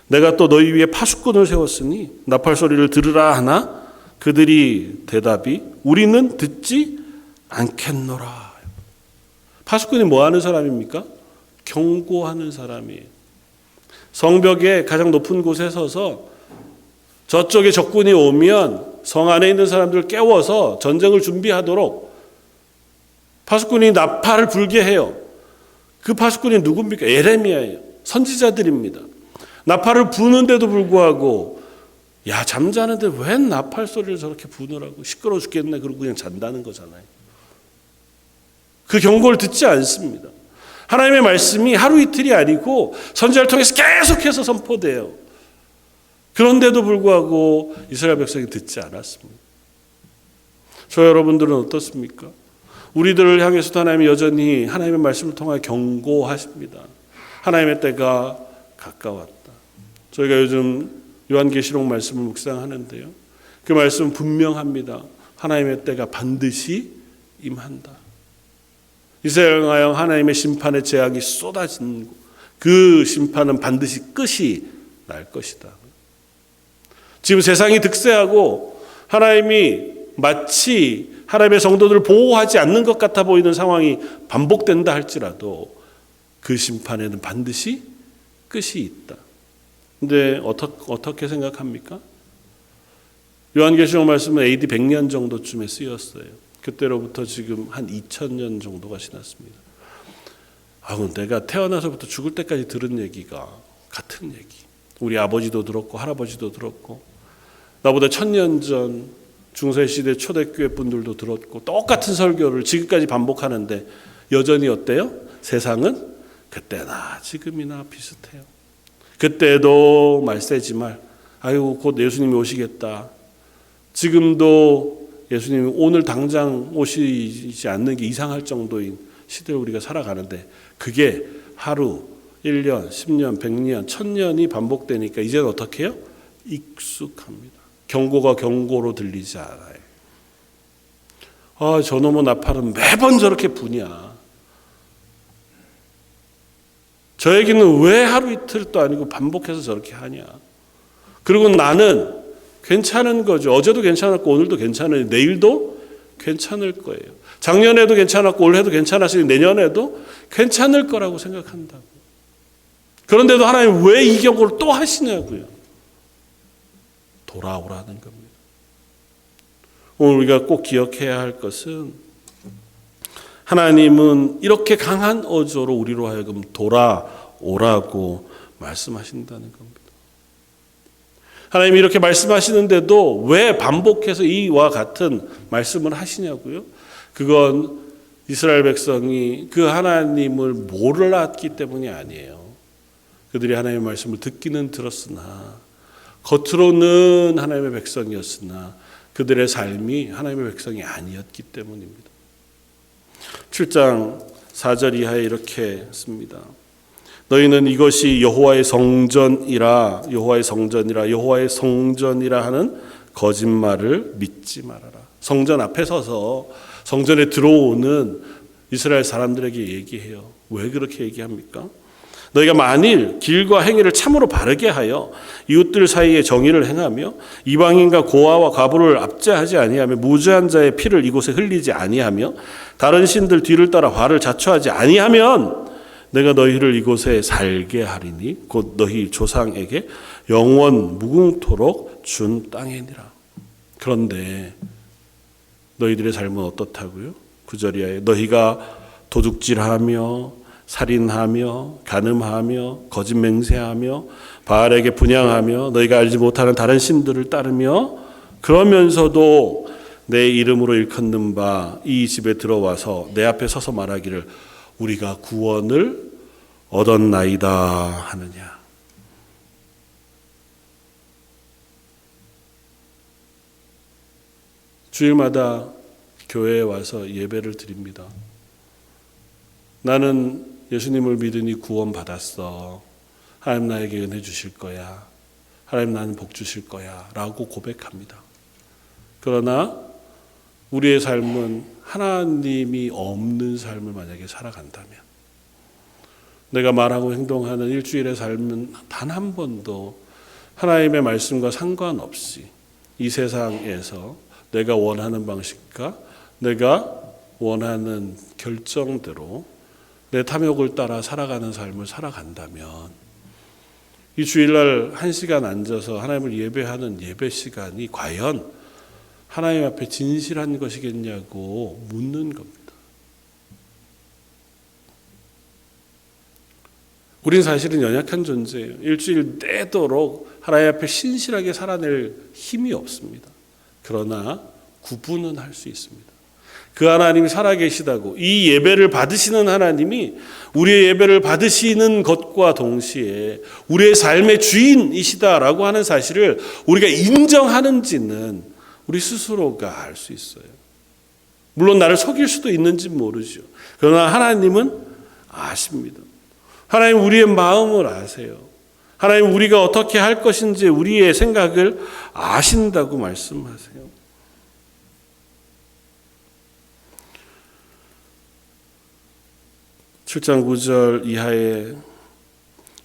내가 또 너희 위에 파수꾼을 세웠으니 나팔 소리를 들으라 하나 그들이 대답이 우리는 듣지 않겠노라. 파수꾼이 뭐 하는 사람입니까? 경고하는 사람이에요. 성벽의 가장 높은 곳에 서서 저쪽에 적군이 오면 성 안에 있는 사람들을 깨워서 전쟁을 준비하도록 파수꾼이 나팔을 불게 해요. 그 파수꾼이 누굽니까? 에레미야예요. 선지자들입니다. 나팔을 부는데도 불구하고 야, 잠자는데 웬 나팔 소리를 저렇게 부느라고, 시끄러워 죽겠네 그러고 그냥 잔다는 거잖아요. 그 경고를 듣지 않습니다. 하나님의 말씀이 하루 이틀이 아니고 선지자를 통해서 계속해서 선포돼요. 그런데도 불구하고 이스라엘 백성이 듣지 않았습니다. 저 여러분들은 어떻습니까? 우리들을 향해서도 하나님이 여전히 하나님의 말씀을 통하여 경고하십니다. 하나님의 때가 가까웠다. 저희가 요즘 요한계시록 말씀을 묵상하는데요, 그 말씀은 분명합니다. 하나님의 때가 반드시 임한다. 이스라엘을 향하여 하나님의 심판의 재앙이 쏟아진 그 심판은 반드시 끝이 날 것이다. 지금 세상이 득세하고 하나님이 마치 하나님의 성도들을 보호하지 않는 것 같아 보이는 상황이 반복된다 할지라도 그 심판에는 반드시 끝이 있다. 근데 어떻게 생각합니까? 요한계시록 말씀은 AD 100년 정도쯤에 쓰였어요. 그때로부터 지금 한 2000년 정도가 지났습니다. 내가 태어나서부터 죽을 때까지 들은 얘기가 같은 얘기. 우리 아버지도 들었고 할아버지도 들었고 나보다 1000년 전 중세시대 초대교회 분들도 들었고 똑같은 설교를 지금까지 반복하는데 여전히 어때요? 세상은 그때나 지금이나 비슷해요. 그때도 말세지 말. 곧 예수님이 오시겠다. 지금도 예수님이 오늘 당장 오시지 않는 게 이상할 정도인 시대를 우리가 살아가는데 그게 하루, 1년, 10년, 100년, 1000년이 반복되니까 이제는 어떻게 해요? 익숙합니다. 경고가 경고로 들리지 않아요. 저놈의 나팔은 매번 저렇게 부냐. 저 얘기는 왜 하루 이틀도 아니고 반복해서 저렇게 하냐. 그리고 나는 괜찮은 거죠. 어제도 괜찮았고 오늘도 괜찮으니 내일도 괜찮을 거예요. 작년에도 괜찮았고 올해도 괜찮았으니 내년에도 괜찮을 거라고 생각한다고. 그런데도 하나님 왜 이 경고를 또 하시냐고요. 돌아오라는 겁니다. 오늘 우리가 꼭 기억해야 할 것은 하나님은 이렇게 강한 어조로 우리로 하여금 돌아오라고 말씀하신다는 겁니다. 하나님이 이렇게 말씀하시는데도 왜 반복해서 이와 같은 말씀을 하시냐고요? 그건 이스라엘 백성이 그 하나님을 몰랐기 때문이 아니에요. 그들이 하나님의 말씀을 듣기는 들었으나 겉으로는 하나님의 백성이었으나 그들의 삶이 하나님의 백성이 아니었기 때문입니다. 7장 4절 이하에 이렇게 씁니다. 너희는 이것이 여호와의 성전이라 하는 거짓말을 믿지 말아라. 성전 앞에 서서 성전에 들어오는 이스라엘 사람들에게 얘기해요. 왜 그렇게 얘기합니까? 너희가 만일 길과 행위를 참으로 바르게 하여 이웃들 사이에 정의를 행하며 이방인과 고아와 과부를 압제하지 아니하며 무죄한 자의 피를 이곳에 흘리지 아니하며 다른 신들 뒤를 따라 화를 자초하지 아니하면 내가 너희를 이곳에 살게 하리니 곧 너희 조상에게 영원 무궁토록 준 땅이니라. 그런데 너희들의 삶은 어떻다고요? 9절이야. 너희가 도둑질하며 살인하며 간음하며 거짓 맹세하며 바알에게 분향하며 너희가 알지 못하는 다른 신들을 따르며 그러면서도 내 이름으로 일컫는 바 이 집에 들어와서 내 앞에 서서 말하기를 우리가 구원을 얻었나이다 하느냐. 주일마다 교회에 와서 예배를 드립니다. 나는 예수님을 믿으니 구원받았어. 하나님 나에게 은혜 주실 거야. 하나님 나는 복 주실 거야. 라고 고백합니다. 그러나 우리의 삶은 하나님이 없는 삶을 만약에 살아간다면 내가 말하고 행동하는 일주일의 삶은 단 한 번도 하나님의 말씀과 상관없이 이 세상에서 내가 원하는 방식과 내가 원하는 결정대로 내 탐욕을 따라 살아가는 삶을 살아간다면 이 주일날 1시간 앉아서 하나님을 예배하는 예배 시간이 과연 하나님 앞에 진실한 것이겠냐고 묻는 겁니다. 우린 사실은 연약한 존재예요. 일주일 내도록 하나님 앞에 신실하게 살아낼 힘이 없습니다. 그러나 구분은 할 수 있습니다. 그 하나님이 살아계시다고, 이 예배를 받으시는 하나님이 우리의 예배를 받으시는 것과 동시에 우리의 삶의 주인이시다라고 하는 사실을 우리가 인정하는지는 우리 스스로가 알 수 있어요. 물론 나를 속일 수도 있는지 모르죠. 그러나 하나님은 아십니다. 하나님 우리의 마음을 아세요. 하나님 우리가 어떻게 할 것인지 우리의 생각을 아신다고 말씀하세요. (7장 9절) 이하에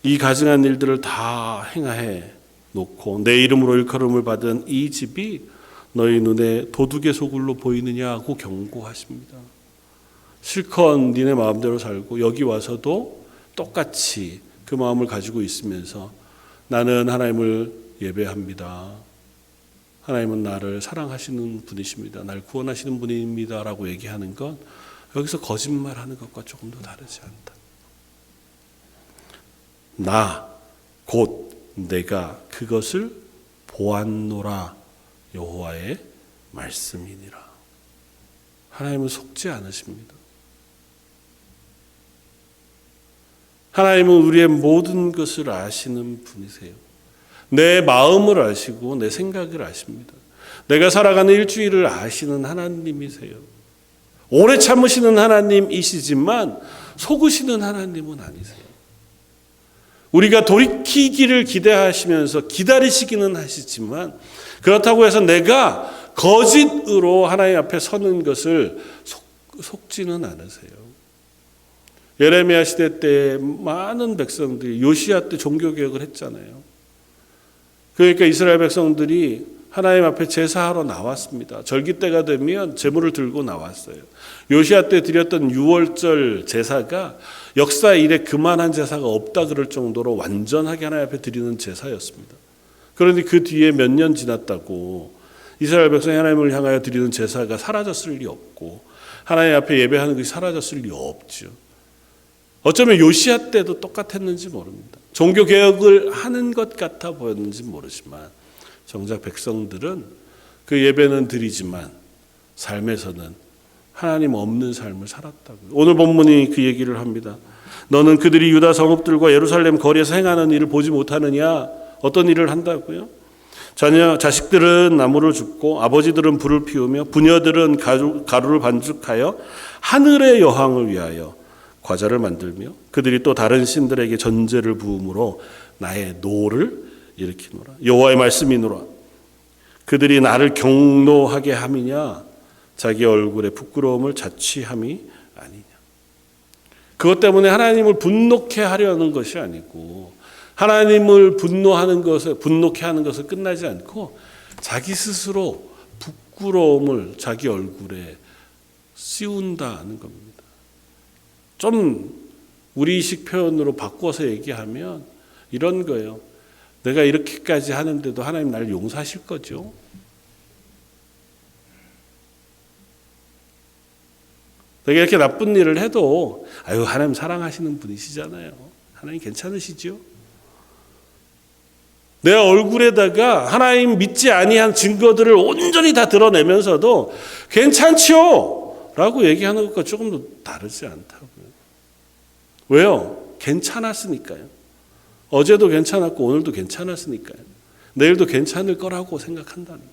이 가증한 일들을 다 행하해 놓고 내 이름으로 일컬음을 받은 이 집이 너희 눈에 도둑의 소굴로 보이느냐고 경고하십니다. 실컷 니네 마음대로 살고 여기 와서도 똑같이 그 마음을 가지고 있으면서 나는 하나님을 예배합니다. 하나님은 나를 사랑하시는 분이십니다. 나를 구원하시는 분입니다. 라고 얘기하는 건 여기서 거짓말하는 것과 조금도 다르지 않다. 나 곧 내가 그것을 보았노라 여호와의 말씀이니라. 하나님은 속지 않으십니다. 하나님은 우리의 모든 것을 아시는 분이세요. 내 마음을 아시고 내 생각을 아십니다. 내가 살아가는 일주일을 아시는 하나님이세요. 오래 참으시는 하나님이시지만 속으시는 하나님은 아니세요. 우리가 돌이키기를 기대하시면서 기다리시기는 하시지만 그렇다고 해서 내가 거짓으로 하나님 앞에 서는 것을 속지는 않으세요. 예레미야 시대 때 많은 백성들이 요시야 때 종교개혁을 했잖아요. 그러니까 이스라엘 백성들이 하나님 앞에 제사하러 나왔습니다. 절기 때가 되면 제물을 들고 나왔어요. 요시야 때 드렸던 유월절 제사가 역사 이래 그만한 제사가 없다 그럴 정도로 완전하게 하나님 앞에 드리는 제사였습니다. 그런데 그 뒤에 몇 년 지났다고 이스라엘 백성이 하나님을 향하여 드리는 제사가 사라졌을 리 없고 하나님 앞에 예배하는 것이 사라졌을 리 없죠. 어쩌면 요시야 때도 똑같았는지 모릅니다. 종교개혁을 하는 것 같아 보였는지 모르지만 정작 백성들은 그 예배는 드리지만 삶에서는 하나님 없는 삶을 살았다고요. 오늘 본문이 그 얘기를 합니다. 너는 그들이 유다 성읍들과 예루살렘 거리에서 행하는 일을 보지 못하느냐? 어떤 일을 한다고요? 자식들은 나무를 줍고 아버지들은 불을 피우며 부녀들은 가루를 반죽하여 하늘의 여왕을 위하여 과자를 만들며 그들이 또 다른 신들에게 전제를 부음으로 나의 노를 일으키노라. 여호와의 말씀이노라. 그들이 나를 경노하게 함이냐 자기 얼굴에 부끄러움을 자취함이 아니냐. 그것 때문에 하나님을 분노케 하려는 것이 아니고 하나님을 분노케 하는 것을 끝나지 않고 자기 스스로 부끄러움을 자기 얼굴에 씌운다는 겁니다. 좀 우리식 표현으로 바꿔서 얘기하면 이런 거예요. 내가 이렇게까지 하는데도 하나님 나를 용서하실 거죠? 내가 이렇게 나쁜 일을 해도 하나님 사랑하시는 분이시잖아요. 하나님 괜찮으시죠? 내 얼굴에다가 하나님 믿지 아니한 증거들을 온전히 다 드러내면서도 괜찮죠? 라고 얘기하는 것과 조금 더 다르지 않다고요. 왜요? 괜찮았으니까요. 어제도 괜찮았고 오늘도 괜찮았으니까요. 내일도 괜찮을 거라고 생각한다는 거죠.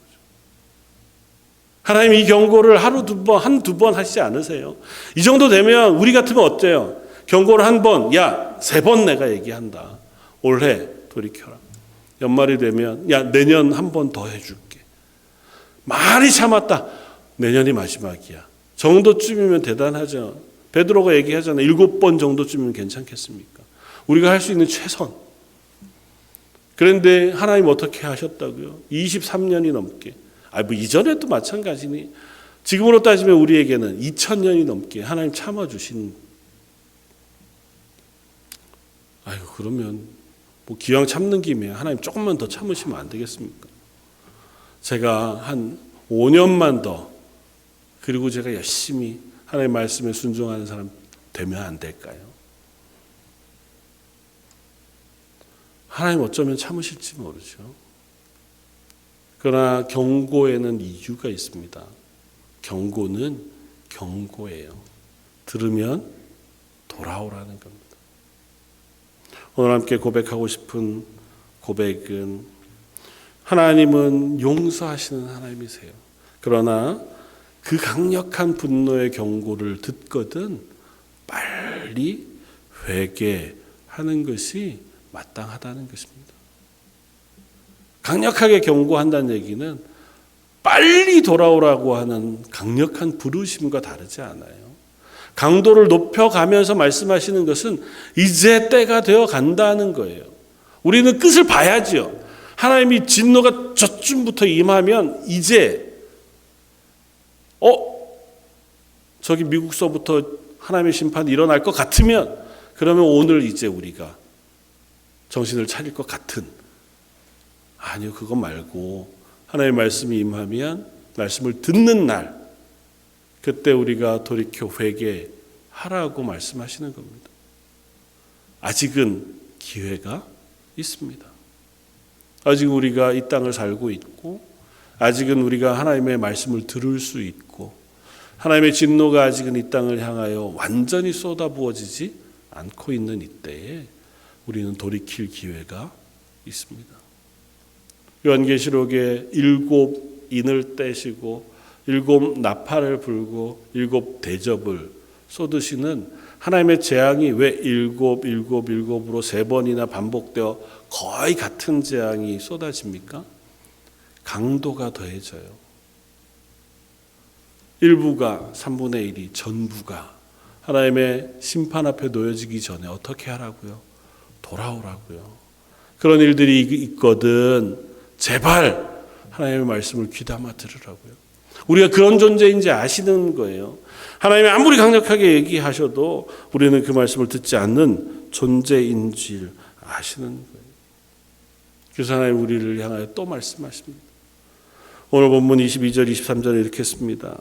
하나님 이 경고를 한두 번 하시지 않으세요? 이 정도 되면 우리 같으면 어때요? 경고를 한 번, 3번 내가 얘기한다. 올해 돌이켜라. 연말이 되면 내년 한 번 더 해줄게. 많이 참았다. 내년이 마지막이야. 정도쯤이면 대단하죠. 베드로가 얘기하잖아요. 7번 정도쯤이면 괜찮겠습니까? 우리가 할 수 있는 최선. 그런데 하나님 어떻게 하셨다고요? 23년이 넘게. 이전에도 마찬가지니 지금으로 따지면 우리에게는 2000년이 넘게 하나님 참아주신, 아이고 그러면 뭐 기왕 참는 김에 하나님 조금만 더 참으시면 안 되겠습니까? 제가 한 5년만 더, 그리고 제가 열심히 하나님 말씀에 순종하는 사람 되면 안 될까요? 하나님 어쩌면 참으실지 모르죠. 그러나 경고에는 이유가 있습니다. 경고는 경고예요. 들으면 돌아오라는 겁니다. 오늘 함께 고백하고 싶은 고백은, 하나님은 용서하시는 하나님이세요. 그러나 그 강력한 분노의 경고를 듣거든 빨리 회개하는 것이 마땅하다는 것입니다. 강력하게 경고한다는 얘기는 빨리 돌아오라고 하는 강력한 부르심과 다르지 않아요. 강도를 높여가면서 말씀하시는 것은 이제 때가 되어 간다는 거예요. 우리는 끝을 봐야죠. 하나님이 진노가 저쯤부터 임하면 이제 저기 미국서부터 하나님의 심판이 일어날 것 같으면, 그러면 오늘 이제 우리가 정신을 차릴 것 같은, 아니요, 그거 말고 하나님의 말씀이 임하면 말씀을 듣는 날, 그때 우리가 돌이켜 회개하라고 말씀하시는 겁니다. 아직은 기회가 있습니다. 아직 우리가 이 땅을 살고 있고, 아직은 우리가 하나님의 말씀을 들을 수 있고, 하나님의 진노가 아직은 이 땅을 향하여 완전히 쏟아부어지지 않고 있는 이때에 우리는 돌이킬 기회가 있습니다. 요한계시록에 7인을 떼시고 7 나팔을 불고 7 대접을 쏟으시는 하나님의 재앙이 왜 7으로 3번이나 반복되어 거의 같은 재앙이 쏟아집니까? 강도가 더해져요. 일부가 3분의 1이 전부가 하나님의 심판 앞에 놓여지기 전에 어떻게 하라고요? 돌아오라고요. 그런 일들이 있거든 제발 하나님의 말씀을 귀담아 들으라고요. 우리가 그런 존재인지 아시는 거예요. 하나님이 아무리 강력하게 얘기하셔도 우리는 그 말씀을 듣지 않는 존재인 줄 아시는 거예요. 그래서 하나님 우리를 향하여 또 말씀하십니다. 오늘 본문 22절 23절에 이렇게 했습니다.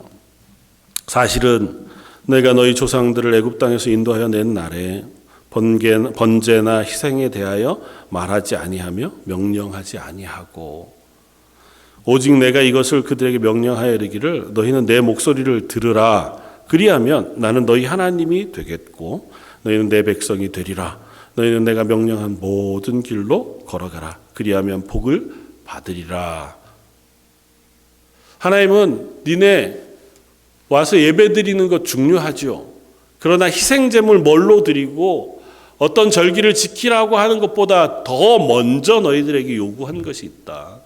사실은 내가 너희 조상들을 애굽 땅에서 인도하여 낸 날에 번제나 희생에 대하여 말하지 아니하며 명령하지 아니하고, 오직 내가 이것을 그들에게 명령하여 이르기를 너희는 내 목소리를 들으라. 그리하면 나는 너희 하나님이 되겠고 너희는 내 백성이 되리라. 너희는 내가 명령한 모든 길로 걸어가라. 그리하면 복을 받으리라. 하나님은 니네 와서 예배드리는 것 중요하죠. 그러나 희생제물 뭘로 드리고 어떤 절기를 지키라고 하는 것보다 더 먼저 너희들에게 요구한 것이 있다.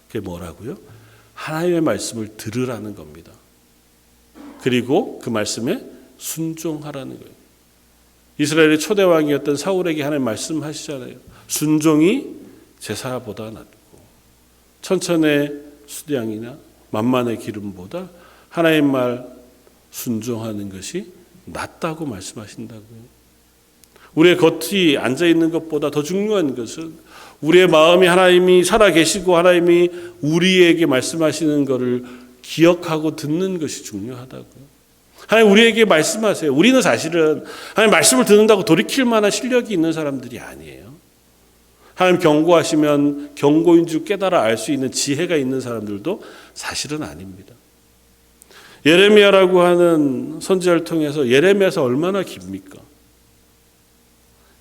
그게 뭐라고요? 하나님의 말씀을 들으라는 겁니다. 그리고 그 말씀에 순종하라는 거예요. 이스라엘의 초대 왕이었던 사울에게 하나님 말씀하시잖아요. 순종이 제사보다 낫고 천천의 수량이나 만만의 기름보다 하나님 말 순종하는 것이 낫다고 말씀하신다고요. 우리의 겉이 앉아있는 것보다 더 중요한 것은 우리의 마음이 하나님이 살아계시고 하나님이 우리에게 말씀하시는 것을 기억하고 듣는 것이 중요하다고요. 하나님 우리에게 말씀하세요. 우리는 사실은 하나님 말씀을 듣는다고 돌이킬 만한 실력이 있는 사람들이 아니에요. 하나님 경고하시면 경고인 줄 깨달아 알 수 있는 지혜가 있는 사람들도 사실은 아닙니다. 예레미야라고 하는 선지자를 통해서 예레미야서 얼마나 깁니까?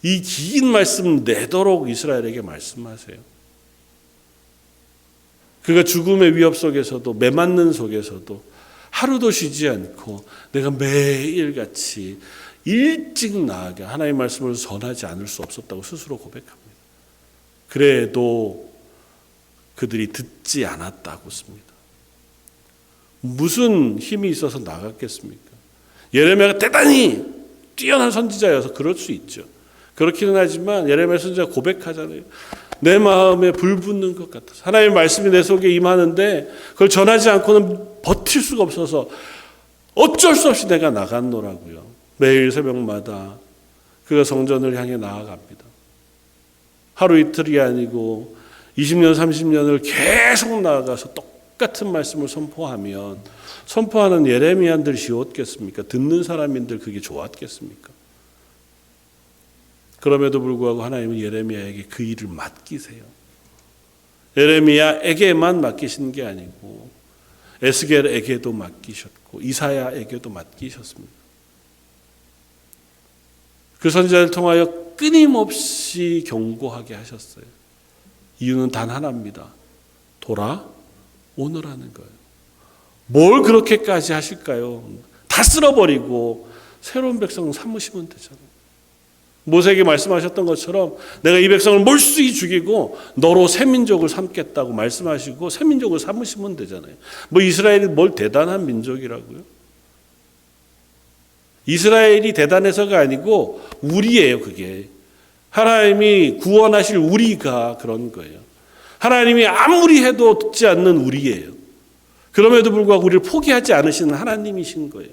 이 긴 말씀 내도록 이스라엘에게 말씀하세요. 그가 죽음의 위협 속에서도 매맞는 속에서도 하루도 쉬지 않고 내가 매일같이 일찍 나아가 하나님의 말씀을 전하지 않을 수 없었다고 스스로 고백합니다. 그래도 그들이 듣지 않았다고 씁니다. 무슨 힘이 있어서 나갔겠습니까? 예레미야가 대단히 뛰어난 선지자여서 그럴 수 있죠. 그렇기는 하지만 예레미야 선지자가 고백하잖아요. 내 마음에 불 붙는 것 같아서 하나님의 말씀이 내 속에 임하는데 그걸 전하지 않고는 버틸 수가 없어서 어쩔 수 없이 내가 나갔노라고요. 매일 새벽마다 그가 성전을 향해 나아갑니다. 하루 이틀이 아니고 20년 30년을 계속 나아가서 똑같은 말씀을 선포하면 선포하는 예레미야인들 쉬웠겠습니까? 듣는 사람인들 그게 좋았겠습니까? 그럼에도 불구하고 하나님은 예레미야에게 그 일을 맡기세요. 예레미야에게만 맡기신 게 아니고 에스겔에게도 맡기셨고 이사야에게도 맡기셨습니다. 그 선지자를 통하여 끊임없이 경고하게 하셨어요. 이유는 단 하나입니다. 돌아오너라는 거예요. 뭘 그렇게까지 하실까요? 다 쓸어버리고 새로운 백성을 삼으시면 되잖아요. 모세에게 말씀하셨던 것처럼 내가 이 백성을 몰수히 죽이고 너로 새 민족을 삼겠다고 말씀하시고 새 민족을 삼으시면 되잖아요. 뭐 이스라엘이 뭘 대단한 민족이라고요? 이스라엘이 대단해서가 아니고 우리예요. 그게 하나님이 구원하실 우리가 그런 거예요. 하나님이 아무리 해도 듣지 않는 우리예요. 그럼에도 불구하고 우리를 포기하지 않으시는 하나님이신 거예요.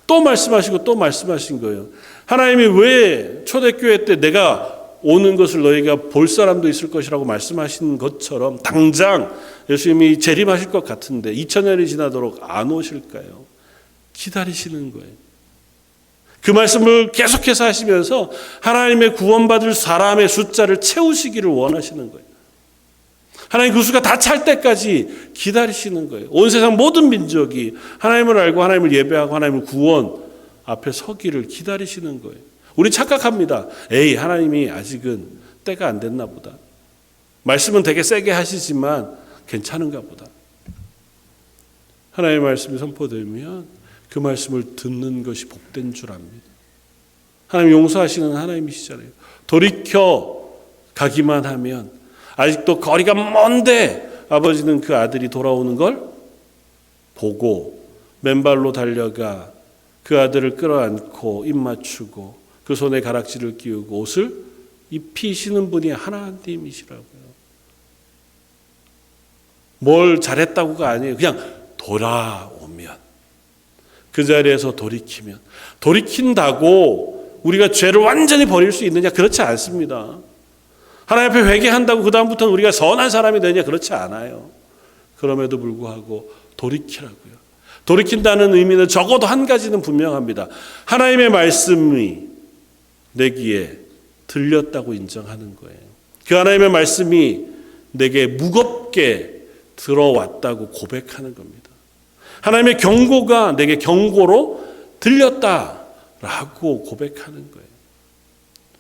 또 말씀하시고 또 말씀하신 거예요. 하나님이 왜 초대교회 때 내가 오는 것을 너희가 볼 사람도 있을 것이라고 말씀하신 것처럼 당장 예수님이 재림하실 것 같은데 2000년이 지나도록 안 오실까요? 기다리시는 거예요. 그 말씀을 계속해서 하시면서 하나님의 구원받을 사람의 숫자를 채우시기를 원하시는 거예요. 하나님 그 수가 다 찰 때까지 기다리시는 거예요. 온 세상 모든 민족이 하나님을 알고 하나님을 예배하고 하나님을 구원 앞에 서기를 기다리시는 거예요. 우리 착각합니다. 에이, 하나님이 아직은 때가 안 됐나 보다. 말씀은 되게 세게 하시지만 괜찮은가 보다. 하나님의 말씀이 선포되면 그 말씀을 듣는 것이 복된 줄 압니다. 하나님 용서하시는 하나님이시잖아요. 돌이켜 가기만 하면 아직도 거리가 먼데 아버지는 그 아들이 돌아오는 걸 보고 맨발로 달려가 그 아들을 끌어안고 입 맞추고 그 손에 가락지를 끼우고 옷을 입히시는 분이 하나님이시라고요. 뭘 잘했다고가 아니에요. 그냥 돌아오면 그 자리에서 돌이킨다고 우리가 죄를 완전히 버릴 수 있느냐? 그렇지 않습니다. 하나님 앞에 회개한다고 그 다음부터는 우리가 선한 사람이 되냐? 그렇지 않아요. 그럼에도 불구하고 돌이키라고요. 돌이킨다는 의미는 적어도 한 가지는 분명합니다. 하나님의 말씀이 내 귀에 들렸다고 인정하는 거예요. 그 하나님의 말씀이 내게 무겁게 들어왔다고 고백하는 겁니다. 하나님의 경고가 내게 경고로 들렸다라고 고백하는 거예요.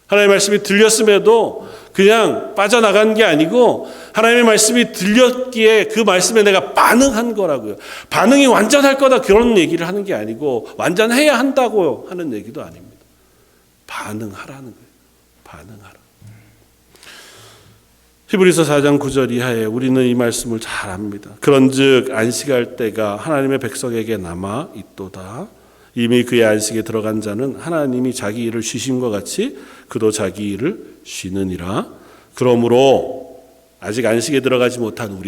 하나님의 말씀이 들렸음에도 그냥 빠져나간 게 아니고 하나님의 말씀이 들렸기에 그 말씀에 내가 반응한 거라고요. 반응이 완전할 거다 그런 얘기를 하는 게 아니고 완전해야 한다고 하는 얘기도 아닙니다. 반응하라는 거예요. 반응하라. 히브리서 4장 9절 이하에 우리는 이 말씀을 잘 압니다. 그런즉 안식할 때가 하나님의 백성에게 남아 있도다. 이미 그의 안식에 들어간 자는 하나님이 자기 일을 쉬심과 같이 그도 자기 일을 쉬느니라. 그러므로 아직 안식에 들어가지 못한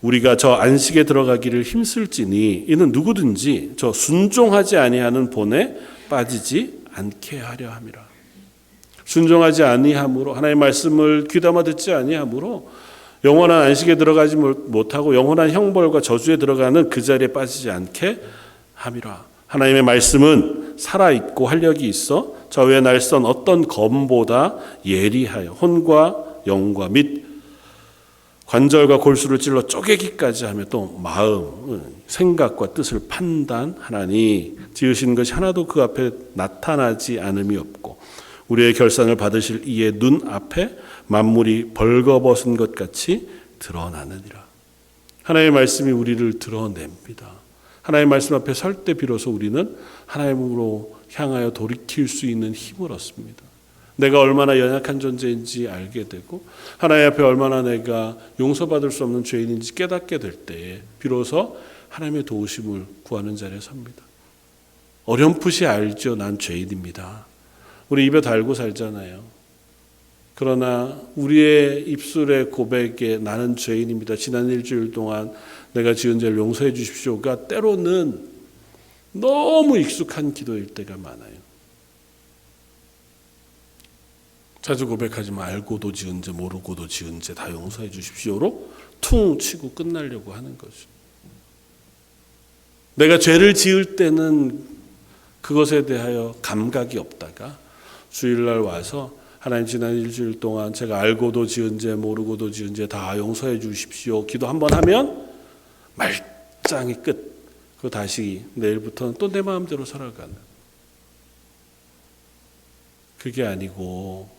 우리가 저 안식에 들어가기를 힘쓸지니 이는 누구든지 저 순종하지 아니하는 본에 빠지지 않게 하려 함이라. 순종하지 아니함으로 하나님의 말씀을 귀담아 듣지 아니함으로 영원한 안식에 들어가지 못하고 영원한 형벌과 저주에 들어가는 그 자리에 빠지지 않게 함이라. 하나님의 말씀은 살아있고 활력이 있어 저 외에 날선 어떤 검보다 예리하여 혼과 영과 및 관절과 골수를 찔러 쪼개기까지 하며 또 마음, 생각과 뜻을 판단하나니 지으신 것이 하나도 그 앞에 나타나지 않음이 없고 우리의 결산을 받으실 이의 눈 앞에 만물이 벌거벗은 것 같이 드러나느니라. 하나님의 말씀이 우리를 드러냅니다. 하나님의 말씀 앞에 설 때 비로소 우리는 하나님으로 향하여 돌이킬 수 있는 힘을 얻습니다. 내가 얼마나 연약한 존재인지 알게 되고 하나님 앞에 얼마나 내가 용서받을 수 없는 죄인인지 깨닫게 될 때에 비로소 하나님의 도우심을 구하는 자리에 섭니다. 어렴풋이 알죠. 난 죄인입니다. 우리 입에 달고 살잖아요. 그러나 우리의 입술의 고백에 나는 죄인입니다. 지난 일주일 동안 내가 지은 죄를 용서해 주십시오가 때로는 너무 익숙한 기도일 때가 많아요. 자주 고백하지만 알고도 지은 죄 모르고도 지은 죄 다 용서해 주십시오로 퉁 치고 끝나려고 하는 거죠. 내가 죄를 지을 때는 그것에 대하여 감각이 없다가 주일날 와서 하나님 지난 일주일 동안 제가 알고도 지은 죄 모르고도 지은 죄 다 용서해 주십시오 기도 한번 하면 말짱이 끝. 그 다시 내일부터는 또 내 마음대로 살아가는. 그게 아니고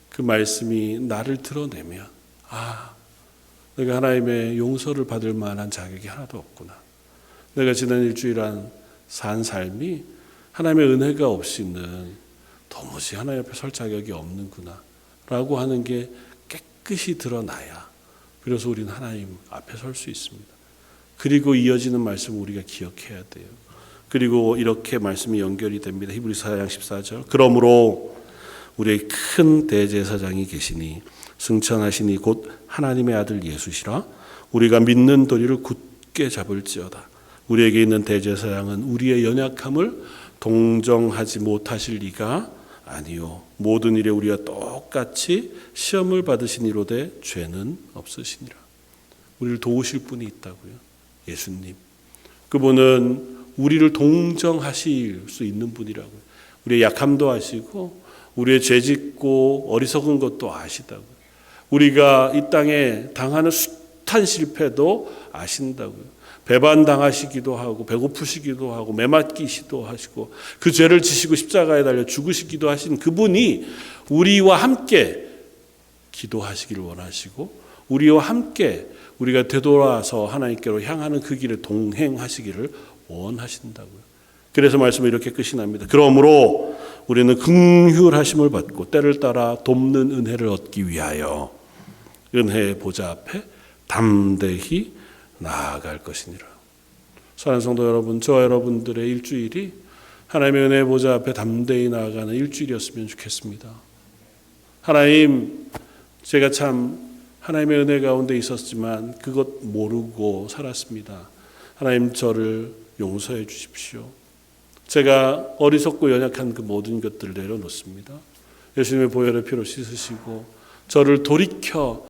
그 말씀이 나를 드러내면 내가 하나님의 용서를 받을 만한 자격이 하나도 없구나. 내가 지난 일주일간 산 삶이 하나님의 은혜가 없이는 도무지 하나님 앞에 설 자격이 없는구나 라고 하는 게 깨끗이 드러나야 그래서 우리는 하나님 앞에 설 수 있습니다. 그리고 이어지는 말씀을 우리가 기억해야 돼요. 그리고 이렇게 말씀이 연결이 됩니다. 히브리서 4장 14절. 그러므로 우리의 큰 대제사장이 계시니 승천하시니 곧 하나님의 아들 예수시라. 우리가 믿는 도리를 굳게 잡을지어다. 우리에게 있는 대제사장은 우리의 연약함을 동정하지 못하실 리가 아니요 모든 일에 우리와 똑같이 시험을 받으시니로되 죄는 없으시니라. 우리를 도우실 분이 있다고요. 예수님. 그분은 우리를 동정하실 수 있는 분이라고요. 우리의 약함도 아시고 우리의 죄짓고 어리석은 것도 아시다고요. 우리가 이 땅에 당하는 숱한 실패도 아신다고요. 배반당하시기도 하고 배고프시기도 하고 매맞기시도 하시고 그 죄를 지시고 십자가에 달려 죽으시기도 하신 그분이 우리와 함께 기도하시기를 원하시고 우리와 함께 우리가 되돌아서 하나님께로 향하는 그 길에 동행하시기를 원하신다고요. 그래서 말씀이 이렇게 끝이 납니다. 그러므로 우리는 긍휼하심을 받고 때를 따라 돕는 은혜를 얻기 위하여 은혜의 보좌 앞에 담대히 나아갈 것이니라. 사랑하는 성도 여러분, 저와 여러분들의 일주일이 하나님의 은혜의 보좌 앞에 담대히 나아가는 일주일이었으면 좋겠습니다. 하나님, 제가 참 하나님의 은혜 가운데 있었지만 그것 모르고 살았습니다. 하나님 저를 용서해 주십시오. 제가 어리석고 연약한 그 모든 것들을 내려놓습니다. 예수님의 보혈의 피로 씻으시고 저를 돌이켜